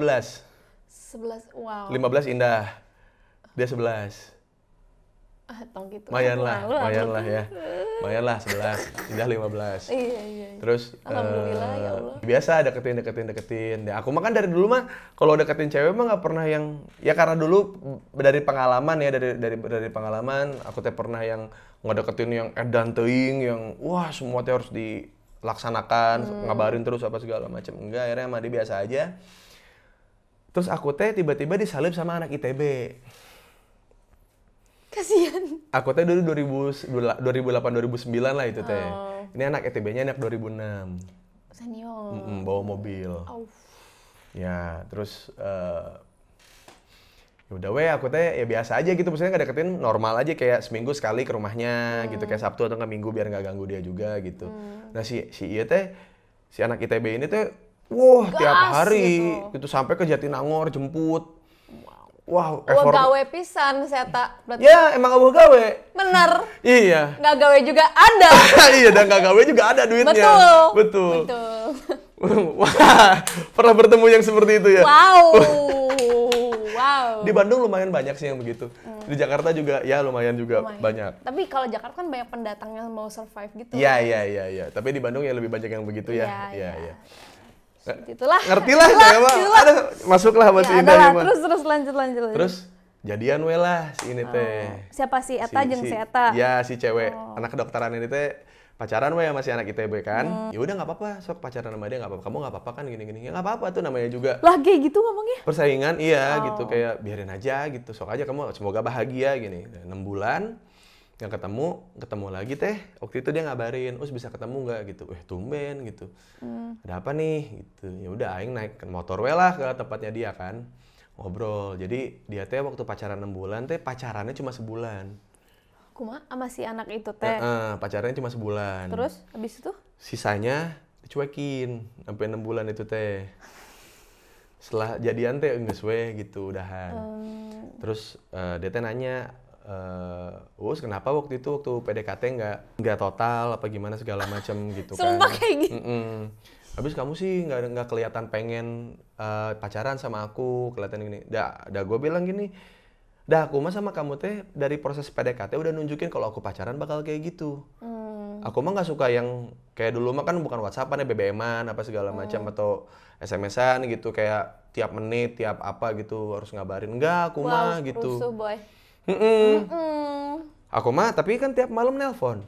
11, wow. 15 Indah. Dia 11. Tong gitu. Lumayan lah ya. Lumayan lah 11. Indah 15. Iya. Terus alhamdulillah ya Allah. Biasa deketin. Aku mah kan dari dulu mah kalau deketin cewek mah nggak pernah yang ya karena dulu dari pengalaman ya dari pengalaman aku teh pernah yang ngedeketin yang edan teuing yang wah semua teh harus dilaksanakan, ngabarin terus apa segala macam. Enggak, akhirnya mah dia biasa aja. Terus aku teh tiba-tiba disalib sama anak ITB. Kasian. Aku teh dulu 2008-2009 lah itu teh. Ini anak ITB-nya anak 2006. Senior. Bawa mobil. Ya, terus Ya udah weh, aku teh ya biasa aja gitu, maksudnya nggak deketin, normal aja kayak seminggu sekali ke rumahnya gitu, kayak Sabtu atau nggak Minggu biar nggak ganggu dia juga gitu. Nah si iya teh, si anak ITB ini teh, wah tiap Gas hari gitu. gitu sampai ke Jatinangor jemput. Wah, Wah effort. gawe pisan Seta. Berarti Ya emang abah gawe. bener. Iya. Nggak gawe juga ada. Iya, dan nggak gawe juga ada duitnya. Betul. Betul. Betul. Wah, pernah bertemu yang seperti itu ya? Wow. Wow. Di Bandung lumayan banyak sih yang begitu. Di Jakarta juga ya lumayan juga Lumayan. banyak. Tapi kalau Jakarta kan banyak pendatang yang mau survive gitu. Iya. Tapi di Bandung ya lebih banyak yang begitu ya. Iya. Iya. Seperti itulah. Ngerti lah saya mah. Ada masuklah buat si Ya, Indah adalah. ya mah. Terus lanjut. Terus jadian we lah si ini teh. Siapa si Eta jeung si Eta? Ya si cewek anak kedokteran ini teh pacaran we sama si anak ITB kan. Ya udah nggak apa-apa, sok pacaran sama dia nggak apa-apa. Kamu nggak apa-apa kan gini-gini. Ya nggak apa-apa tuh namanya juga Lah kayak gitu ngomongnya. persaingan, iya gitu, kayak biarin aja gitu, sok aja kamu semoga bahagia gini. 6 bulan nggak ketemu lagi teh, waktu itu dia ngabarin, us bisa ketemu nggak gitu, tumben gitu, ada apa nih gitu. Ya udah aing naik motor we lah ke tempatnya dia kan, ngobrol. Jadi dia teh waktu pacaran 6 bulan teh pacarannya cuma sebulan. Kumaha sama si anak itu teh. Pacarannya cuma sebulan. Terus habis itu? Sisanya dicuekin sampai 6 bulan itu teh. Setelah jadian teh geus we gitu udahan. Terus dia teh nanya, Us kenapa waktu itu waktu PDKT nggak total apa gimana segala macam gitu kan. Sumpah kayak gitu. Habis kamu sih nggak kelihatan pengen pacaran sama aku, kelihatan gini. Dah gue bilang gini, dah aku mah sama kamu teh dari proses PDKT udah nunjukin kalau aku pacaran bakal kayak gitu. Aku mah nggak suka yang kayak dulu mah kan bukan WhatsAppan ya, BBM-an apa segala macam atau SMS-an gitu kayak tiap menit, tiap apa gitu harus ngabarin. Enggak, aku mah gitu. Rusuh boy. Aku mah tapi kan tiap malam nelpon.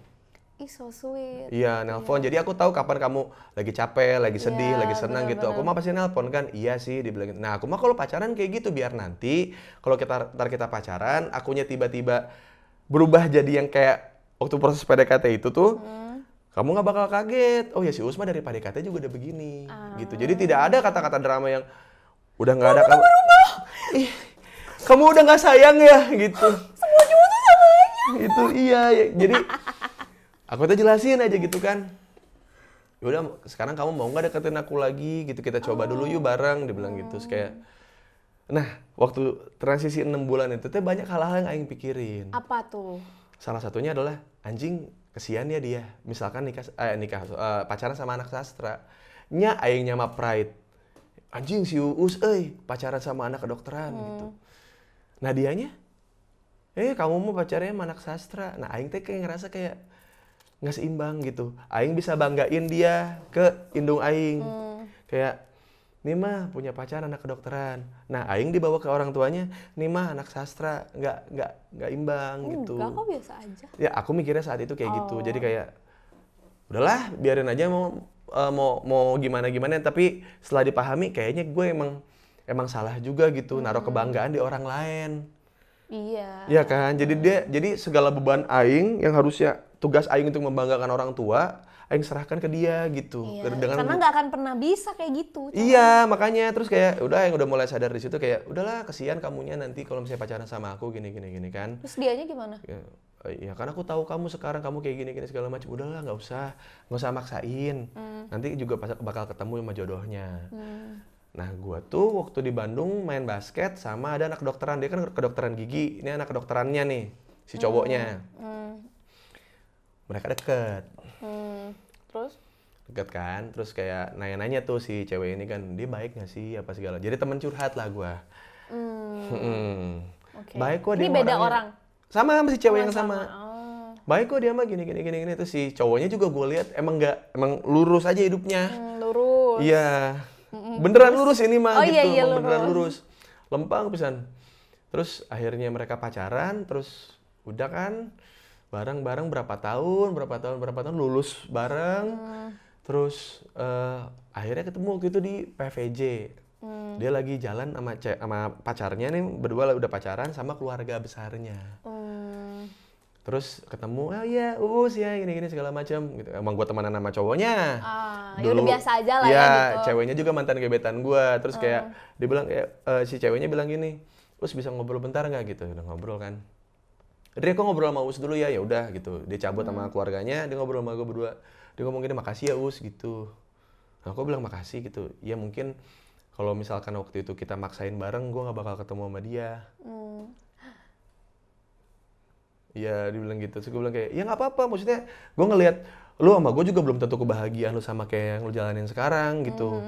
Ih so sweet. Iya, nelpon. Jadi aku tahu kapan kamu lagi capek, lagi sedih, Iya, lagi senang gitu. Aku mah pasti nelpon kan. Iya sih dibilangin. Nah, aku mah kalau pacaran kayak gitu biar nanti kalau ntar kita pacaran, akunya tiba-tiba berubah jadi yang kayak waktu proses PDKT itu tuh. Kamu nggak bakal kaget. Oh ya si Usma dari PDKT juga udah begini gitu. Jadi tidak ada kata-kata drama yang udah nggak ada kamu. Ih, kamu udah nggak sayang ya gitu. Semua cowok tuh sama aja. Itu iya. Jadi aku tuh jelasin aja gitu kan. Yaudah sekarang kamu mau nggak deketin aku lagi gitu, kita coba dulu yuk bareng, dia bilang gitu. Terus kayak, nah waktu transisi 6 bulan itu tuh banyak hal-hal yang aing pikirin. Apa tuh? Salah satunya adalah anjing kesian ya dia. Misalkan pacaran sama anak sastra, nya aingnya mah pride. Anjing si Uus, pacaran sama anak kedokteran gitu. Nah dianya, kamu mau pacarnya sama anak sastra. Nah aing teh kayak ngerasa kayak nggak seimbang gitu. Aing bisa banggain dia ke indung aing. Kayak, nih mah punya pacar anak kedokteran. Nah aing dibawa ke orang tuanya, nih mah anak sastra. Nggak imbang gitu. Enggak, kok biasa aja. Ya aku mikirnya saat itu kayak gitu. Jadi kayak, udahlah biarin aja mau gimana-gimana. Tapi setelah dipahami kayaknya gue emang salah juga gitu. Naruh kebanggaan di orang lain. Iya. Iya kan, jadi segala beban aing yang harusnya tugas aing untuk membanggakan orang tua, aing serahkan ke dia gitu. Iya. Karena nggak akan pernah bisa kayak gitu. Iya, makanya terus kayak udah yang udah mulai sadar di situ kayak udahlah kesian kamunya nanti kalau misalnya pacaran sama aku gini kan. Terus dianya gimana? Ya karena aku tahu kamu sekarang kamu kayak gini segala macam. Udahlah nggak usah maksain. Nanti juga bakal ketemu sama jodohnya. Nah, gue tuh waktu di Bandung main basket sama ada anak kedokteran. Dia kan kedokteran gigi. Ini anak kedokterannya nih, si cowoknya. Mereka deket. Terus? Deket kan. Terus kayak nanya-nanya tuh si cewek ini kan, dia baik gak sih? Apa segala. Jadi temen curhat lah gue. Okay. Baik kok dia. Ini beda orang? Sama si cewek yang sama. Baik kok dia mah gini. Terus si cowoknya juga gue lihat emang lurus aja hidupnya. Lurus. Iya. Beneran lurus ini mah gitu, iya, beneran lurus. Lempang pisan. Terus akhirnya mereka pacaran, terus udah kan bareng-bareng berapa tahun lulus bareng. Terus akhirnya ketemu waktu itu di PVJ. Dia lagi jalan sama pacarnya nih, berdua udah pacaran sama keluarga besarnya. Terus ketemu, ya gini segala macam gitu. Emang gue temenan sama cowoknya. Ya udah biasa aja lah ya gitu. Ceweknya juga mantan gebetan gue. Terus kayak dia bilang si ceweknya bilang gini, Us bisa ngobrol bentar nggak gitu, udah ngobrol kan. Dia kok ngobrol sama Us dulu ya, ya udah gitu. Dia cabut sama keluarganya, dia ngobrol sama gue berdua. Dia ngomong gini, makasih ya Us gitu. Nah, aku bilang makasih gitu. Ya mungkin kalau misalkan waktu itu kita maksain bareng, gue nggak bakal ketemu sama dia. Iya, dia bilang gitu. Terus gue bilang kayak, ya nggak apa-apa. Maksudnya gue ngelihat lu sama gue juga belum tentu kebahagiaan lu sama kayak yang lu jalanin sekarang gitu.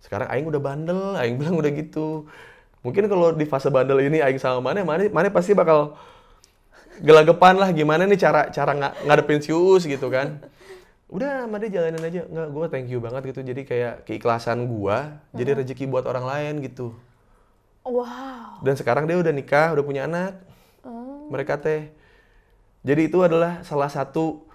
Sekarang Aing udah bandel, Aing bilang udah gitu. Mungkin kalau di fase bandel ini Aing sama Mane pasti bakal gelagapan lah gimana nih cara ngadepin si Uus gitu kan. Udah sama dia jalanin aja. Nggak, gue thank you banget gitu. Jadi kayak keikhlasan gue jadi rezeki buat orang lain gitu. Wow. Dan sekarang dia udah nikah, udah punya anak. Mereka teh. Jadi itu adalah salah satu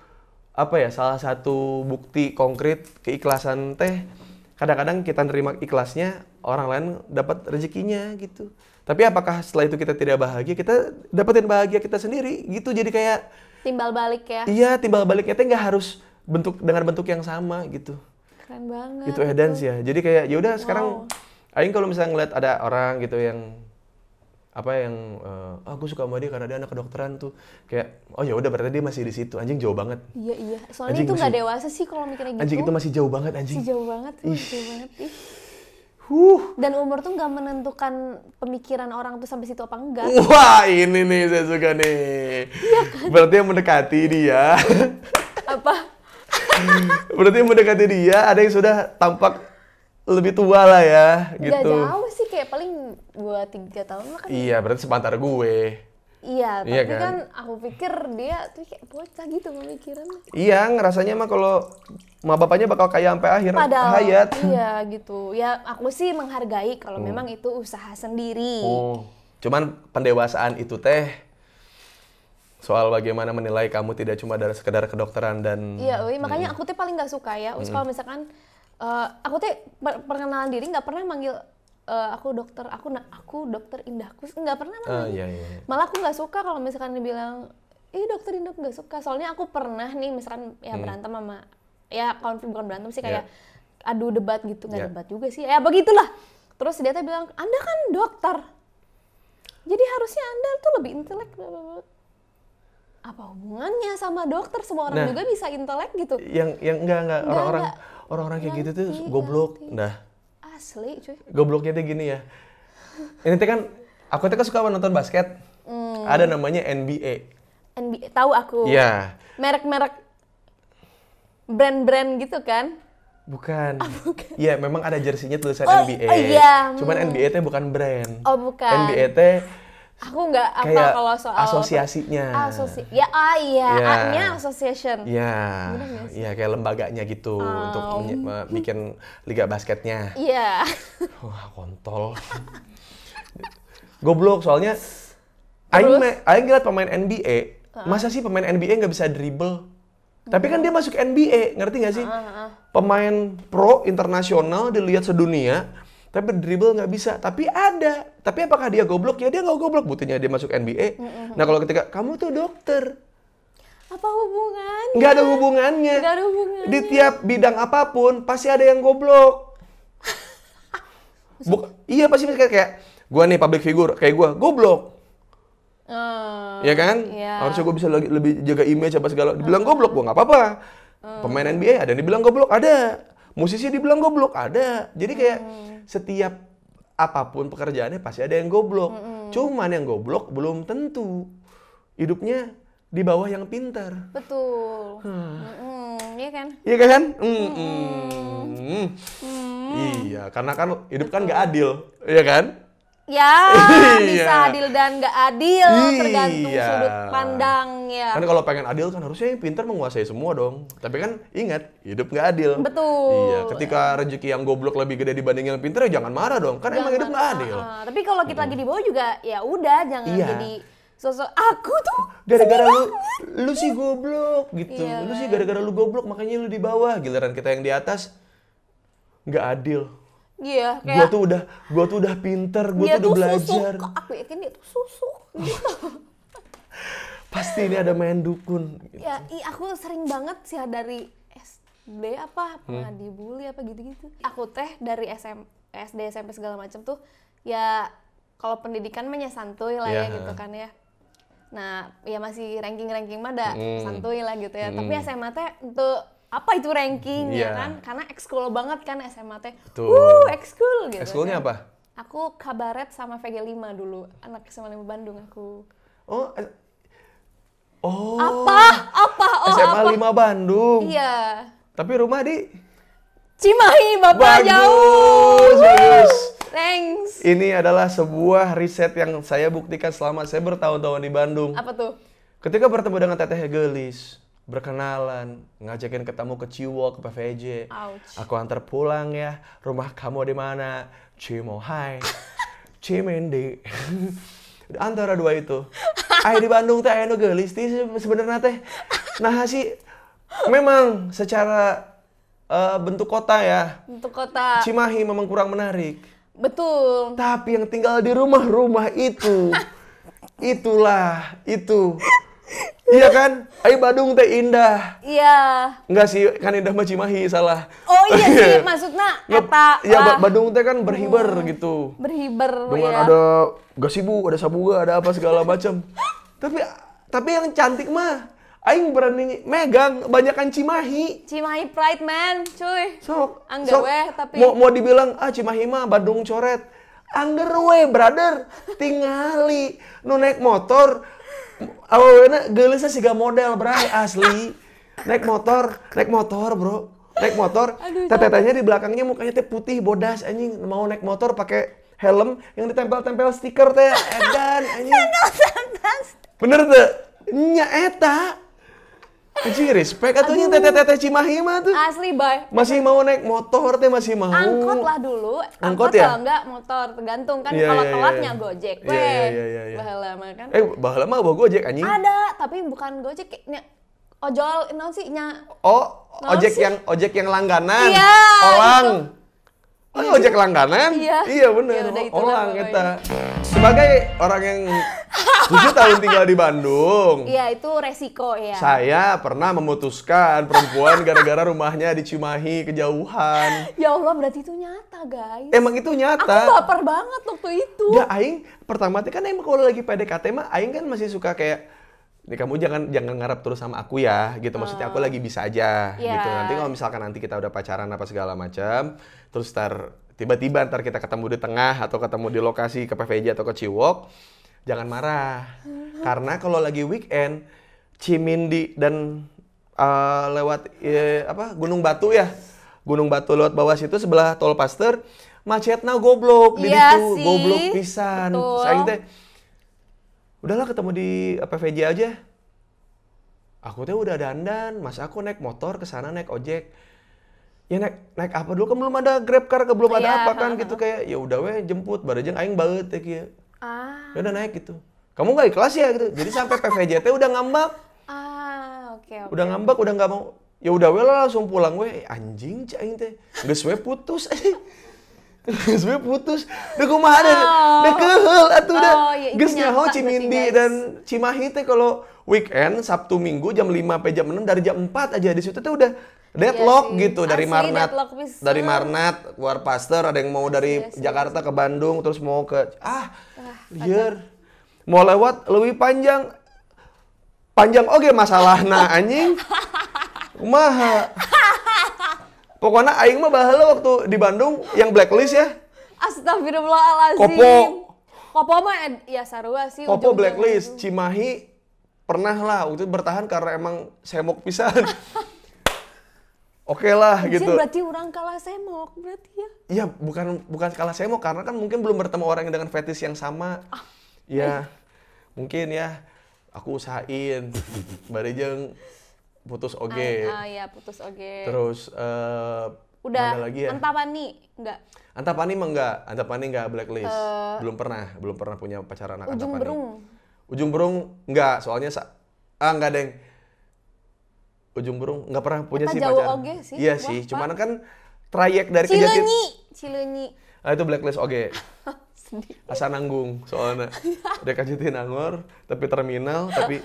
bukti konkret keikhlasan teh. Kadang-kadang kita nerima ikhlasnya, orang lain dapat rezekinya gitu. Tapi apakah setelah itu kita tidak bahagia, kita dapetin bahagia kita sendiri gitu. Jadi kayak timbal balik ya. Iya, timbal baliknya teh nggak harus dengan bentuk yang sama gitu. Keren banget. Itu Edans ya. Jadi kayak ya udah sekarang Aing kalau misalnya ngeliat ada orang gitu yang aku suka sama dia karena dia anak kedokteran tuh, kayak oh ya udah berarti dia masih di situ. Anjing jauh banget. Iya. Soalnya anjing itu nggak dewasa sih kalau mikirnya gitu. Anjing itu masih jauh banget anjing. Masih jauh banget. Ih. Dan umur tuh nggak menentukan pemikiran orang tuh sampai situ apa enggak. Wah, ini nih saya suka nih. Iya kan? Berarti yang mendekati dia. Apa? Berarti yang mendekati dia ada yang sudah tampak lebih tua lah ya, gitu. Gak jauh sih, kayak paling 2-3 tahun lah kan. Iya, berarti sepantar gue. Iya, tapi kan aku pikir dia tuh kayak bocah gitu pemikirannya. Iya, ngerasanya mah kalau ma bapaknya bakal kaya sampai akhir hayat. Iya gitu. Ya aku sih menghargai kalau memang itu usaha sendiri. Cuman pendewasaan itu teh soal bagaimana menilai kamu tidak cuma dari sekedar kedokteran dan. Iya, makanya aku tuh paling nggak suka ya. Kalau misalkan aku tuh perkenalan diri nggak pernah manggil aku dokter Indahkus, nggak pernah namanya. Iya. Malah aku nggak suka kalau misalkan dibilang dokter Indah, nggak suka. Soalnya aku pernah nih misalkan berantem sama konflik, bukan berantem sih, kayak adu debat gitu, nggak debat juga sih, begitulah. Terus dia tuh bilang, Anda kan dokter, jadi harusnya Anda tuh lebih intelek. Apa hubungannya sama dokter? Semua orang juga bisa intelek gitu. Yang enggak orang-orang kayak gitu tuh goblok. Nah, asli cuy. Gobloknya tuh gini ya. Ini tuh kan aku tuh suka nonton basket. Ada namanya NBA. NBA tahu aku. Iya. Merek-merek brand-brand gitu kan? Bukan. Iya, memang ada jersinya tulisan NBA. Iya. Cuman NBA teh bukan brand. Oh, bukan. NBA teh aku nggak apa kayak kalau soal asosiasinya. A-nya association. Iya, kayak lembaganya gitu untuk bikin liga basketnya. Iya. Wah, kontol. Goblok, soalnya Aing lihat pemain NBA, masa sih pemain NBA nggak bisa dribble? Tapi kan dia masuk NBA, ngerti nggak sih? Pemain pro internasional dilihat sedunia, tapi dribble nggak bisa. Tapi ada. Tapi apakah dia goblok? Ya dia nggak goblok. Buktinya dia masuk NBA. Nah kalau ketika kamu tuh dokter, apa hubungannya? Nggak ada hubungannya. Di tiap bidang apapun pasti ada yang goblok. Iya pasti kayak gue nih public figure, kayak gue goblok. Ya kan? Harusnya gue bisa lebih jaga image apa segala. Dibilang goblok, gue nggak apa-apa. Pemain NBA ada yang dibilang goblok, ada. Musisi dibilang goblok, ada. Jadi kayak setiap apapun pekerjaannya pasti ada yang goblok. Cuman yang goblok belum tentu hidupnya di bawah yang pintar. Betul. Iya kan? Iya kan? Iya, karena kan hidup kan nggak adil, iya kan? Ya, bisa adil dan nggak adil, tergantung sudut pandang ya. Kan kalau pengen adil kan harusnya yang pintar menguasai semua dong. Tapi kan ingat, hidup nggak adil. Betul. Iya, ketika rezeki yang goblok lebih gede dibanding yang pintar ya jangan marah dong. Kan emang hidup nggak adil. Tapi kalau kita lagi di bawah juga ya udah, jangan jadi sosok aku tuh gara-gara lu sih goblok gitu. Lu sih gara-gara lu goblok makanya lu di bawah. Giliran kita yang di atas nggak adil. Iya, kayak gua tuh udah pinter, gua tuh udah belajar. Susuk. Aku yakin dia tuh susuk. Pasti ini ada main dukun. Gitu. Ya, aku sering banget sih dari SD pernah dibully apa gitu-gitu. Aku teh dari SD, SMP segala macam tuh ya kalau pendidikan mah ya santuy lah ya Iya. gitu kan ya. Nah, ya masih ranking mah ada santuy lah gitu ya. Tapi SMA teh untuk apa itu ranking ya Iya. kan? Karena ekskul banget kan SMA teh. Betul. Ekskul gitu. Ekskulnya kan. apa? Aku kabaret sama VG5 dulu, anak SMA 5 Bandung aku. Oh. Oh. Apa? Oh, SMA apa? 5 Bandung. Iya. Tapi rumah di Cimahi, Bapak jauh. Bagus. Thanks. Ini adalah sebuah riset yang saya buktikan selama saya bertahun-tahun di Bandung. Apa tuh? Ketika bertemu dengan Teteh Gelis, berkenalan, ngajakin ketemu ke Ciwok, ke PVJ. Ouch. Aku antar pulang ya. Rumah kamu di mana? Cimohai. Cimindi. Antara dua itu. Di Bandung teh anu Gelis teh sebenarnya teh. Nah sih memang secara bentuk kota ya. Untuk kota. Cimahi memang kurang menarik. Betul. Tapi yang tinggal di rumah-rumah itu, itulah, itu. Iya kan? Bandung teh indah. Iya. Enggak sih, kan indah mah Cimahi, salah. Oh iya sih, maksudnya eta Ya, lah. Bandung teh kan berhiber gitu. Berhiber Dengan ya. ada gasibu, ada sabuga, ada apa segala macam. tapi yang cantik mah aing berani megang banyakan Cimahi. Cimahi Pride man, cuy. Sok. Angger sok. weh, tapi Mau dibilang Cimahi mah Bandung coret. Angger weh, brother. Tingali nu naik motor awalnya gelisnya siga model bray asli. Naik motor, bro. Naik motor, Aduh, tetenya di belakangnya mukanya teh putih bodas anjing, mau naik motor pakai helm yang ditempel-tempel stiker teh edan anjing. Bener teh? Nya eta. Anjing respect atunya teteh-teteh Cimahi mah tuh. asli bay. Masih mau naik motor teh masih mau. Angkot lah dulu. Angkot ya? Kalau enggak motor, tergantung kan. Iya, Kalau iya, telatnya iya. Gojek. Iya, Weh. iya. Baheula mah kan. Baheula mah bawa Gojek anjing. Ada, tapi bukan Gojek kayaknya ojol naon sih nya. Oh, Naon ojek sih? yang langganan. Iya, Olang. itu. Oh, ojek langganan? Iya. bener. Ya udah, itulah Olang pokoknya. eta. Sebagai orang yang 7 tahun tinggal di Bandung, Iya, itu resiko ya. saya pernah memutuskan perempuan gara-gara rumahnya di Cimahi kejauhan. Ya Allah, berarti itu nyata, guys. Emang itu Aku nyata. baper banget waktu itu. Ya aing pertama teh kan emang kalau lagi PDKT mah aing kan masih suka kayak nih kamu jangan ngarep terus sama aku ya gitu, maksudnya aku lagi bisa aja Iya. gitu. Nanti kalau misalkan nanti kita udah pacaran apa segala macam, terus tiba-tiba kita ketemu di tengah atau ketemu di lokasi ke PVJ atau ke Ciwok, jangan marah. Karena kalau lagi weekend Cimindi dan lewat Gunung Batu ya. Gunung Batu lewat bawah situ sebelah tol Paster, macetna goblok di Iya ditu, sih, goblok pisan. betul. Saing teh udahlah ketemu di PVJ aja. Aku teh udah dandan, mas aku naik motor ke sana naik ojek. Ya naik apa dulu kan belum ada Grab car, belum ada Iya, apa kan gitu kayak ya udah weh jemput bareng aing baut teh kieu. Ah, Ya udah naik gitu. Kamu nggak ikhlas ya gitu. Jadi sampai PVJ teh udah ngambak. oke. Udah ngambak, udah nggak mau. Ya udah weh lah langsung pulang weh. Anjing cak aing teh. Geus we putus. Geus we putus. Duh kumaha deh. Deh keheul atuh dah. Oh, iya, itu Geus nyata nyaho berarti, Cimindi guys. dan Cimahi teh kalau weekend Sabtu Minggu jam 5 sampai jam 6 dari jam 4 aja di situ tuh udah deadlock Iya sih. gitu dari Asli Marnat. deadlock pisan. Dari Marnat keluar Paster, ada yang mau dari Iya sih. Jakarta ke Bandung terus mau ke lieur. Mau lewat lebih panjang. Panjang oge masalahna anjing. Kumaha? Pokoknya aing mah baheula waktu di Bandung yang blacklist ya. Astagfirullahaladzim. Kopo. Kopo mah ya sarua sih. Kopo ujung-ujung blacklist, itu. Cimahi pernah lah waktu itu bertahan karena emang semok pisan. Oke lah Anjir, gitu. berarti orang kalah semok berarti ya. Iya, bukan skala semok karena kan mungkin belum bertemu orang yang dengan fetish yang sama. Ya, mungkin ya aku usahain barejeng putus oge. Ya putus oge. Terus Udah mana lagi ya? Antapani enggak? Antapani enggak blacklist. Belum pernah punya pacar anak Ujung Antapani. Berung. Ujung Berung enggak, soalnya enggak deng. Ujung Berung enggak pernah punya Eta sih jauh pacar. oge sih. Iya Wah, sih, Pak. cuman kan trayek dari Kejati. Cileunyi. Ah itu blacklist oge. Sedih. Asa nanggung soalnya. Udah Kejati nangor, tapi terminal, tapi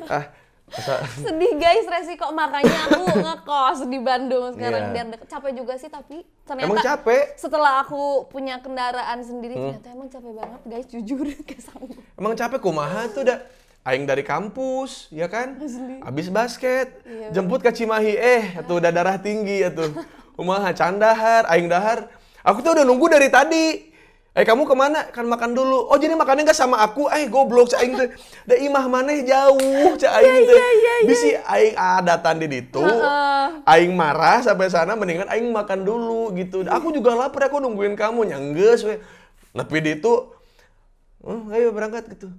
Sedih guys, resiko makanya aku ngekos di Bandung sekarang biar deket. Capek juga sih tapi ternyata Emang capek? Setelah aku punya kendaraan sendiri ternyata emang capek banget guys, jujur gak sanggup. Emang capek kumaha tuh dah. Aing dari kampus, ya kan? Abis basket, jemput ke Cimahi, tuh udah darah tinggi ya tuh. Kumaha candahar, aing dahar. Aku tuh udah nunggu dari tadi. Kamu kemana? Kan makan dulu. Oh jadi makannya nggak sama aku? Goblok cak aing teh. Da imah maneh jauh cak aing teh. Bisi aing datang di ditu. Aing marah sampai sana mendingan aing makan dulu gitu. Aku juga lapar, aku nungguin kamu nya geus we. Nepi ditu. Ayo berangkat gitu.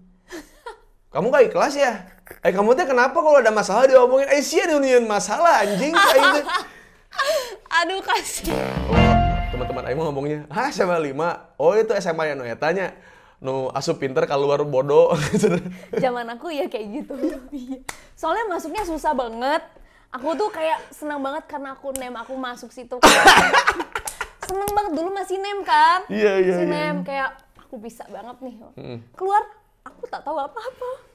Kamu gak ikhlas ya? Kamu teh kenapa kalau ada masalah diomongin? Sia diunian masalah anjing cak aing teh. Aduh kasih. Teman-teman aing ngomongnya, SMA 5. Oh itu SMA yang tanya. Asup pinter keluar bodoh. Zaman aku ya kayak gitu. Soalnya masuknya susah banget. Aku tuh kayak senang banget karena aku masuk situ. Seneng banget dulu masih nem kan. Iya. Nem kayak aku bisa banget nih. Keluar aku tak tahu apa-apa.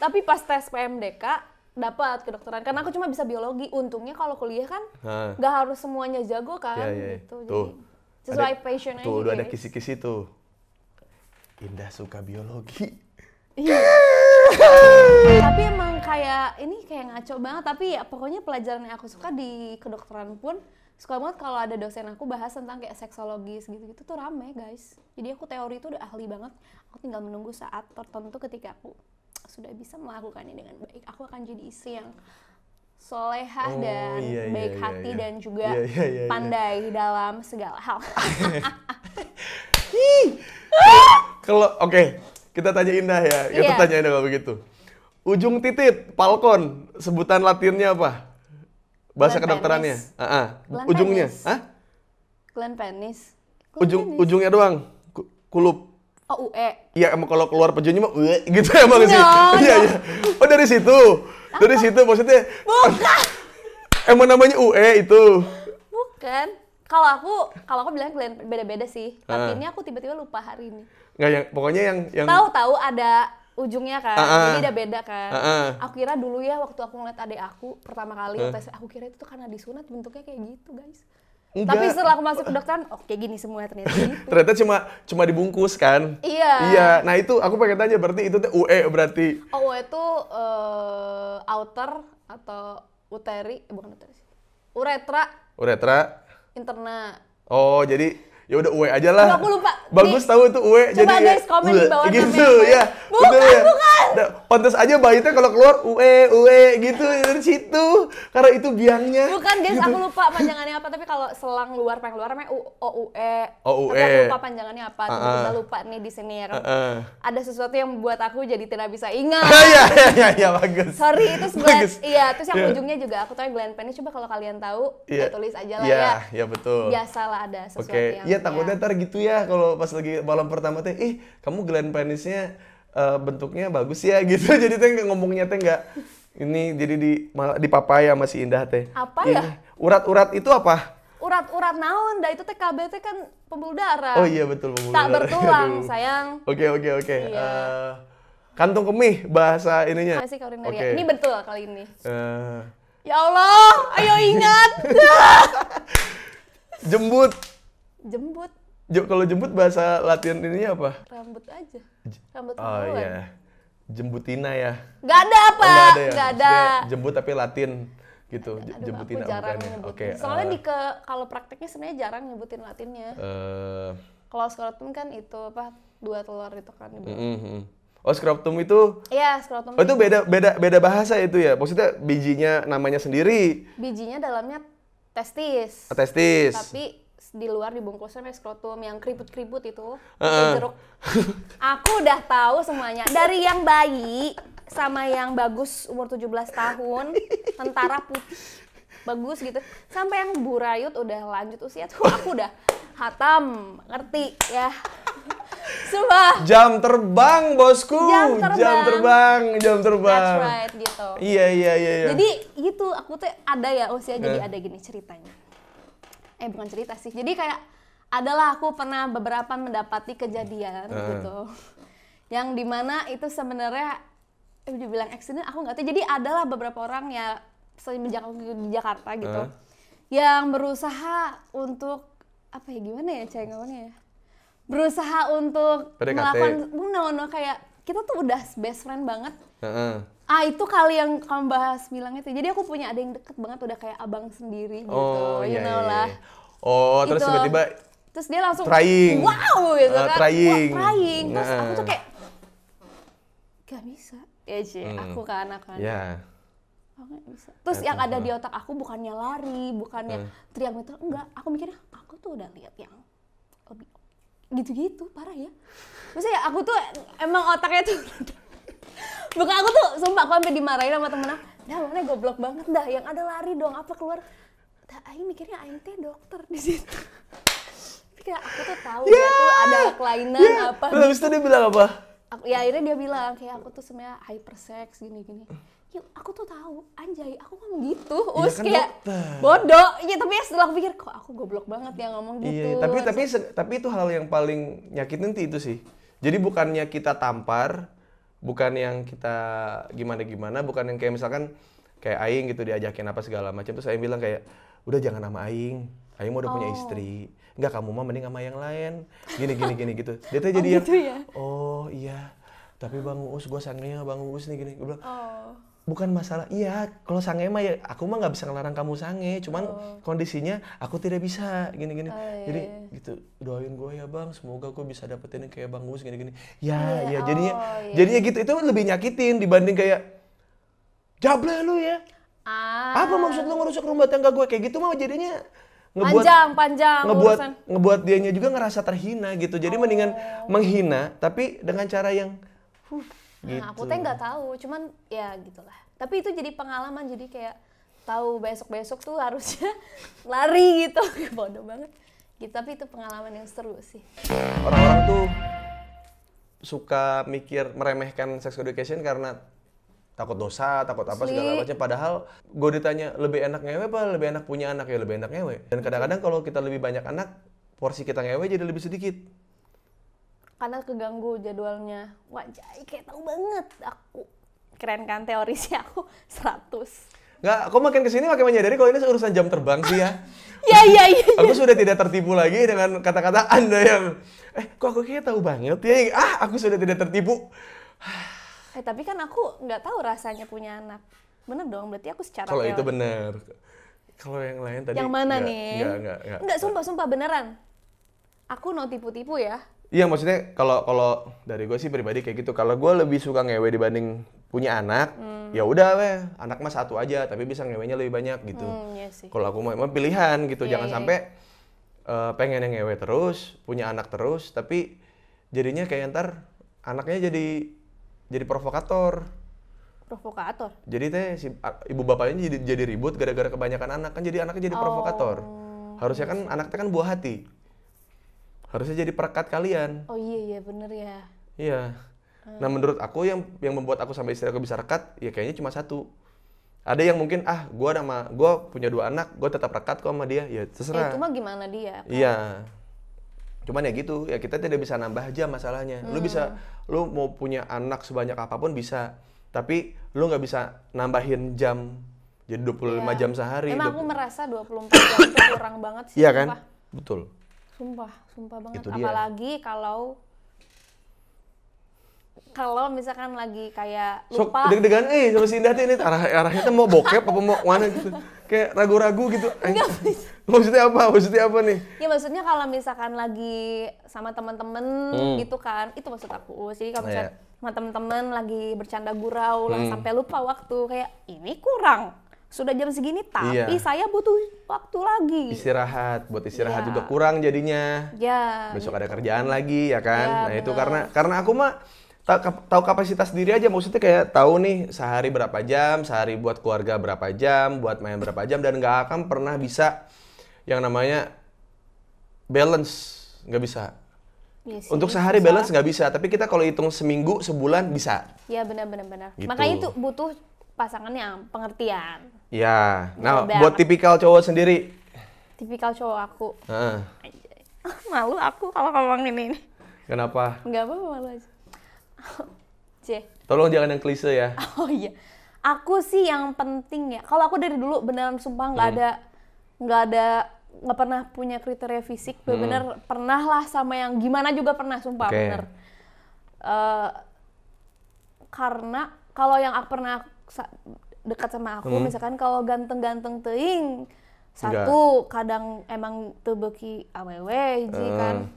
Tapi pas tes PMDK dapat kedokteran karena aku cuma bisa biologi. Untungnya kalau kuliah kan nggak harus semuanya jago kan gitu. Tuh. Jadi sesuai passion aja. Tuh udah ada kisi-kisi tuh. Indah suka biologi. Iya. Tapi emang kayak ini kayak ngaco banget, tapi ya pokoknya pelajaran yang aku suka di kedokteran pun suka banget kalau ada dosen aku bahas tentang kayak seksologis gitu-gitu tuh rame guys. Jadi aku teori itu udah ahli banget. Aku tinggal menunggu saat tertentu ketika aku sudah bisa melakukannya dengan baik. Aku akan jadi istri yang solehah dan baik hati dan juga pandai dalam segala hal. Kalau kita tanya Indah ya. Kita tanya Indah kalau begitu. Ujung titit, palkon, sebutan latinnya apa? Bahasa kedokterannya. Ujungnya, Glen penis. Ujungnya doang. Kulup. Oh, UE. Iya, emang kalau keluar pejunya mah gitu emang sih. Iya. Oh, dari situ. Dari situ maksudnya. Bukan. Emang namanya UE itu. Bukan. Kalau aku bilang beda-beda sih. Latinnya aku tiba-tiba lupa hari ini. Enggak pokoknya yang tahu ada ujungnya kan. Jadi udah beda kan. Aku kira dulu ya waktu aku ngeliat adik aku pertama kali aku kira itu tuh karena disunat bentuknya kayak gitu, guys. Enggak. Tapi setelah aku masuk kedokteran, kayak gini semua ternyata gitu. Ternyata cuma dibungkus kan? Iya. Nah itu aku pengen tanya berarti itu tuh UE berarti. UE itu outer atau bukan uteri sih. Uretra. Interna. Oh jadi ya udah UE aja lah. Aku lupa. Bagus tahu itu UE. Coba jadi guys komen di bawah gitu namanya. Ya. Bukan. Pantas aja bayinya kalau keluar UE gitu dari situ karena itu biangnya. Bukan guys, gitu. aku lupa panjangannya apa, tapi kalau selang pengen keluar namanya OUE. OUE. Tapi aku lupa panjangannya apa, tiba-tiba lupa nih di sini ya kan. Ada sesuatu yang membuat aku jadi tidak bisa ingat. Iya bagus. Sorry, itu bagus. Iya, terus yang ujungnya juga aku tahu Glen penis. Coba kalau kalian tahu, tulis aja lah ya. Iya betul. Biasalah ada sesuatu yang. Iya takutnya ntar gitu ya kalau pas lagi malam pertama teh, kamu Glen penisnya bentuknya bagus ya gitu. Jadi teh ngomongnya teh nggak ini jadi di papaya masih Indah teh. Apa ya? Urat-urat itu apa? Urat-urat naon, dah itu teh KB teh kan pembuluh darah. Oh iya betul pembuluh tak darah. Tak bertulang, sayang. Oke. Iya. Kantung kemih bahasa ininya. Masih Ini betul kali ini. Ya Allah, ayo ingat. Jembut. Kalau jembut bahasa Latin ininya apa? Rambut aja. Rambut Oh iya. Jembutina ya. Gak ada apa? Gak ada. Jembut tapi Latin gitu. Jembutina bukannya. Oke. Soalnya kalau prakteknya sebenarnya jarang nyebutin Latinnya. Kalau skrotum kan itu apa? 2 telur itu kan. Oh skrotum itu? Iya skrotum. Oh itu beda bahasa itu ya? Maksudnya bijinya namanya sendiri? Bijinya dalamnya testis. Testis. Tapi di luar dibungkusnya sama skrotum yang keriput-keriput itu, jeruk. Aku udah tahu semuanya. Dari yang bayi sama yang bagus umur 17 tahun, tentara putih, bagus gitu. Sampai yang burayut udah lanjut usia tuh aku udah hatam, ngerti ya. Sumpah. Jam terbang bosku. Jam terbang. That's right gitu. Iya. Jadi gitu aku tuh ada ya usia jadi ada gini ceritanya. Bukan cerita sih. Jadi kayak adalah aku pernah beberapa mendapati kejadian gitu. Yang dimana itu sebenarnya dibilang accident aku nggak tahu. Jadi adalah beberapa orang ya semenjak aku di Jakarta gitu yang berusaha untuk apa ya, gimana ya cara ngomongnya ya, berusaha untuk PDKT. melakukan kayak kita tuh udah best friend banget. Itu kali yang kamu bahas bilang itu. Jadi aku punya ada yang deket banget, udah kayak abang sendiri gitu, you know lah. Oh, terus Itu. tiba-tiba Terus dia langsung trying. wow gitu kan. Trying. Wah, trying. Terus aku tuh kayak gak bisa. Ya sih, aku kan. Ya. Aku gak bisa. Terus yang ada di otak aku bukannya lari, bukannya teriak gitu, enggak. Aku mikirnya aku tuh udah lihat yang lebih gitu-gitu, parah ya. Maksudnya aku tuh emang otaknya tuh bukan, aku tuh sumpah aku sampai dimarahin sama temen aku. Dah, mana goblok banget dah, yang ada lari dong, apa keluar. Dah, aing mikirnya aing teh dokter di situ. Kayak aku tuh tahu dia tuh ada kelainan apa. Terus habis itu dia bilang apa? Ya akhirnya dia bilang kayak aku tuh sebenarnya hypersex gini-gini. Ya aku tuh tahu, anjay, aku ngomong gitu. Terus kan kayak dokter. bodoh. Ya tapi ya setelah aku pikir kok aku goblok banget ya ngomong gitu. Iya, tapi itu hal yang paling nyakitin itu sih. Jadi bukannya kita tampar, bukan yang kita gimana-gimana, bukan yang kayak misalkan kayak aing gitu diajakin apa segala macam, terus aing bilang kayak udah jangan sama aing mah udah punya istri. Enggak, kamu mah mending sama yang lain. Gini gitu. Dia tuh jadi gitu yang ya? oh iya. Tapi Bang Uus, gue sangenya Bang Uus nih gini. Gue bilang, bukan masalah, iya kalau sange mah ya aku mah nggak bisa ngelarang kamu sange, cuman kondisinya aku tidak bisa gini-gini. Jadi gitu, doain gue ya Bang, semoga gue bisa dapetin yang kayak Bang Uus gini-gini. Ya jadinya gitu, itu lebih nyakitin dibanding kayak jable lu ya. Apa maksud lu ngerusak rumah tangga gue? Kayak gitu mah jadinya panjang ngebuat dianya juga ngerasa terhina gitu. Jadi mendingan menghina tapi dengan cara yang gitu. Aku teh nggak tahu, cuman ya gitulah. Tapi itu jadi pengalaman, jadi kayak tahu besok tuh harusnya lari gitu. Bodoh banget. Gitu, tapi itu pengalaman yang seru sih. Orang-orang tuh suka meremehkan sex education karena takut dosa, takut apa segala macam. Padahal gue ditanya lebih enak ngewe apa lebih enak punya anak, ya lebih enak ngewe. Dan kadang-kadang kalau kita lebih banyak anak, porsi kita ngewe jadi lebih sedikit. Karena keganggu jadwalnya. Wajah, kayak tahu banget aku. Keren kan teori sih aku 100. Nggak, kok makin kesini makin menyadari kalau ini urusan jam terbang sih ya. Iya. Aku sudah tidak tertipu lagi dengan kata-kata Anda yang kok aku kayak tahu banget ya. Aku sudah tidak tertipu. Tapi kan aku nggak tahu rasanya punya anak. Bener dong, berarti aku secara kalau teori. itu bener. Kalau yang lain tadi yang mana nih? Enggak, sumpah beneran. Aku no tipu-tipu ya. Iya, maksudnya kalau dari gue sih pribadi kayak gitu. Kalau gue lebih suka ngewe dibanding punya anak, ya udah anak mah satu aja, tapi bisa ngewenya lebih banyak gitu. Iya sih. Kalau aku mau pilihan gitu, jangan sampai pengen yang ngewe terus, punya anak terus, tapi jadinya kayak ntar anaknya jadi provokator. Provokator? Jadi si ibu bapaknya jadi ribut gara-gara kebanyakan anak, kan jadi anaknya jadi provokator. Harusnya kan anaknya kan buah hati. Harusnya jadi perekat kalian. Oh iya bener ya. Iya. Nah menurut aku yang membuat aku sampai istri aku bisa rekat, ya kayaknya cuma satu. Ada yang mungkin gue punya 2 anak, gue tetap rekat kok sama dia, ya terserah. Itu mah gimana dia? Kan? Iya. Cuman ya gitu, ya kita tidak bisa nambah jam masalahnya. Lu mau punya anak sebanyak apapun bisa, tapi lu nggak bisa nambahin jam jadi 25 jam sehari. Emang aku merasa 24 jam itu kurang banget sih. Iya kan? Betul. Sumpah banget. Itu dia. Apalagi kalau misalkan lagi kayak lupa. Sok deg-degan sama si Indah ini arahnya tuh mau bokep apa mau mana gitu. Kayak ragu-ragu gitu. Enggak. Maksudnya apa nih? Ya maksudnya kalau misalkan lagi sama teman-teman gitu kan, itu maksud aku. Jadi kalau misalkan sama teman-teman lagi bercanda gurau lah sampai lupa waktu, kayak ini kurang. Sudah jam segini tapi saya butuh waktu lagi. Buat istirahat juga kurang jadinya. Ya. Besok ada kerjaan lagi ya kan. Ya, itu karena aku mah tahu kapasitas diri aja, maksudnya kayak tahu nih sehari berapa jam, sehari buat keluarga berapa jam, buat main berapa jam, dan nggak akan pernah bisa yang namanya balance, nggak bisa. Yes, untuk sehari susah. Balance nggak bisa, tapi kita kalau hitung seminggu, sebulan bisa. Iya benar. Gitu. Makanya itu butuh pasangan yang pengertian. Ya, nah buat tipikal cowok sendiri. Tipikal cowok aku. Malu aku kalau ngomongin ini. Kenapa? Nggak apa-apa, malu aja. C. Tolong jangan yang klise ya. Oh iya. Aku sih yang penting ya. Kalau aku dari dulu beneran sumpah nggak pernah punya kriteria fisik. Bener-bener pernah lah sama yang gimana juga pernah sumpah bener. Karena kalau yang aku pernah dekat sama aku, misalkan kalau ganteng-ganteng teuing, satu kadang emang tebeki awewe kan.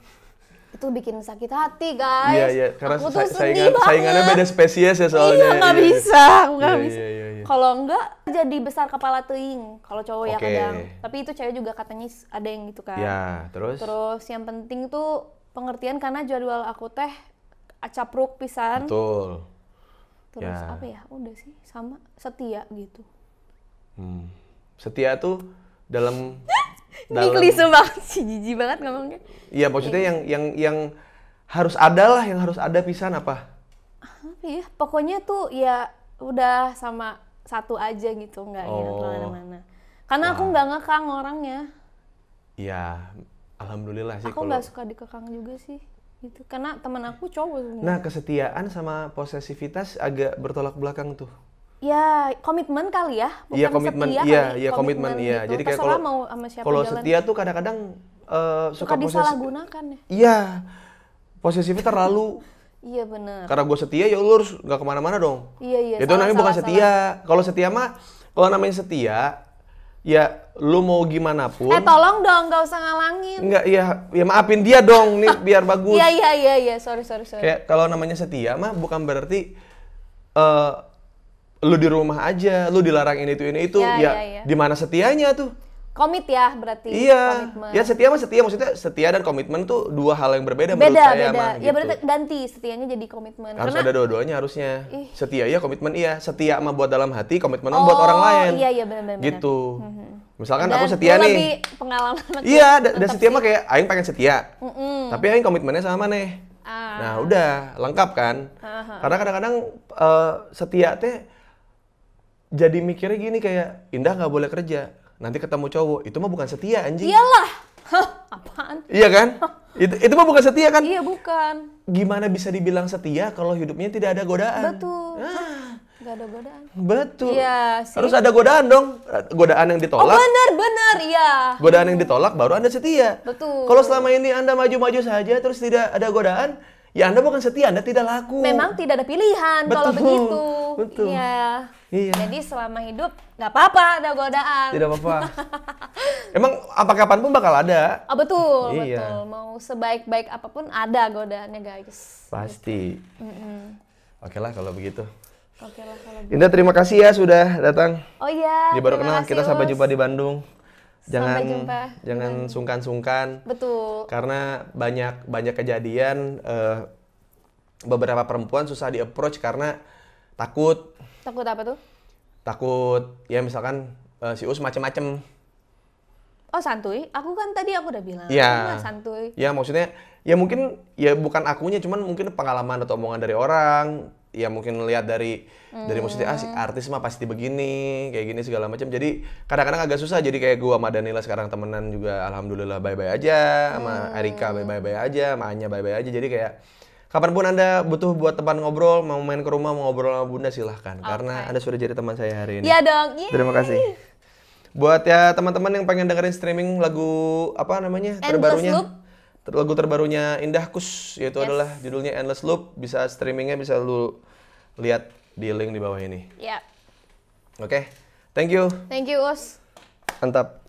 Itu bikin sakit hati guys. Iya, karena aku tuh sedih banget. Saingannya beda spesies ya soalnya. Iya, nggak bisa, nggak bisa. Iya. Kalau enggak jadi besar kepala teuing. Kalau cowok ya kadang. Tapi itu cewek juga katanya ada yang gitu kan. Ya, terus yang penting tuh pengertian karena jadwal aku teh capruk pisan. Betul. Terus apa ya? Udah sih sama setia gitu. Setia tuh dalam Ini klise banget sih, jijik banget ngomongnya. Iya, maksudnya yang harus ada lah, yang harus ada pisan apa? Apa ya? Pokoknya tuh ya udah sama satu aja gitu, nggak yang kemana-mana. Karena aku nggak ngekang orangnya. Iya, alhamdulillah sih. Aku nggak suka dikekang juga sih, gitu. Karena teman aku cowok sebenarnya. Nah, kesetiaan sama posesivitas agak bertolak belakang tuh. Ya, komitmen kali ya, bukan iya, komitmen, setia iya, kali. Iya, komitmen, iya. Gitu. Jadi kayak kalau setia tuh kadang-kadang suka disalahgunakan ya. Iya, posesifnya terlalu. Iya benar. Karena gue setia ya lu harus nggak kemana-mana dong. Iya. Itu namanya bukan setia. Kalau setia mah, kalau namanya setia, ya lu mau gimana pun. Tolong dong, nggak usah ngalangin. Enggak, ya maafin dia dong nih biar bagus. Iya. Sorry. Kayak kalau namanya setia mah bukan berarti lu di rumah aja, lu dilarang ini itu. Ya. Di mana setianya tuh? Komit ya berarti. Iya. Komitmen. Ya setia mah setia, maksudnya setia dan komitmen tuh dua hal yang berbeda menurut saya mah. Ya gitu. berarti ganti setianya jadi komitmen. Harus ada dua-duanya harusnya. Setia ya, komitmen iya. Setia mah buat dalam hati, komitmen mah buat orang lain. Iya benar. Gitu. Misalkan aku setia nih. Lebih pengalaman. Iya, dan setia mah kayak aing pengen setia. Tapi aing komitmennya sama maneh. Nah, udah lengkap kan? Karena kadang-kadang setia teh jadi mikirnya gini kayak Indah nggak boleh kerja. Nanti ketemu cowok, itu mah bukan setia anjing. Iyalah. Apaan? Iya kan? Itu mah bukan setia kan? Iya bukan. Gimana bisa dibilang setia kalau hidupnya tidak ada godaan? Betul. Gak ada godaan. Betul. Iya sih. Harus ada godaan dong. Godaan yang ditolak. Oh benar, iya. Godaan yang ditolak baru Anda setia. Betul. Kalau selama ini Anda maju-maju saja terus tidak ada godaan, ya Anda bukan setia, Anda tidak laku. Memang tidak ada pilihan kalau begitu. Betul. Iya. Jadi selama hidup nggak apa-apa ada godaan. Tidak apa-apa. Emang apa kapanpun bakal ada. Betul. Iya. Mau sebaik-baik apapun ada godaannya guys. Pasti. Oke lah kalau begitu. Indah terima kasih ya sudah datang. Oh iya. Ini baru kenal, kita sampai jumpa di Bandung. Jangan sungkan-sungkan. Betul. Karena banyak kejadian beberapa perempuan susah di-approach karena takut. Takut apa tuh? Takut ya misalkan si Us macem-macem. Oh santuy? Aku kan tadi aku udah bilang. Iya. Santuy. Ya maksudnya ya mungkin ya bukan akunya cuman mungkin pengalaman atau omongan dari orang. Ya mungkin lihat dari maksudnya si artis mah pasti begini, kayak gini segala macam. Jadi kadang-kadang agak susah. Jadi kayak gua sama Danila sekarang temenan juga alhamdulillah bye-bye aja, sama Erika bye-bye aja, sama Anya bye-bye aja. Jadi kayak kapanpun Anda butuh buat teman ngobrol, mau main ke rumah, mau ngobrol sama Bunda silahkan. Karena Anda sudah jadi teman saya hari ini. Iya dong. Yeay. Terima kasih. Buat ya teman-teman yang pengen dengerin streaming lagu apa namanya terbarunya, lagu terbarunya Indah Kus, yaitu adalah judulnya Endless Loop. Bisa streamingnya bisa lu lihat di link di bawah ini. Iya. Oke, thank you. Thank you Us. Mantap.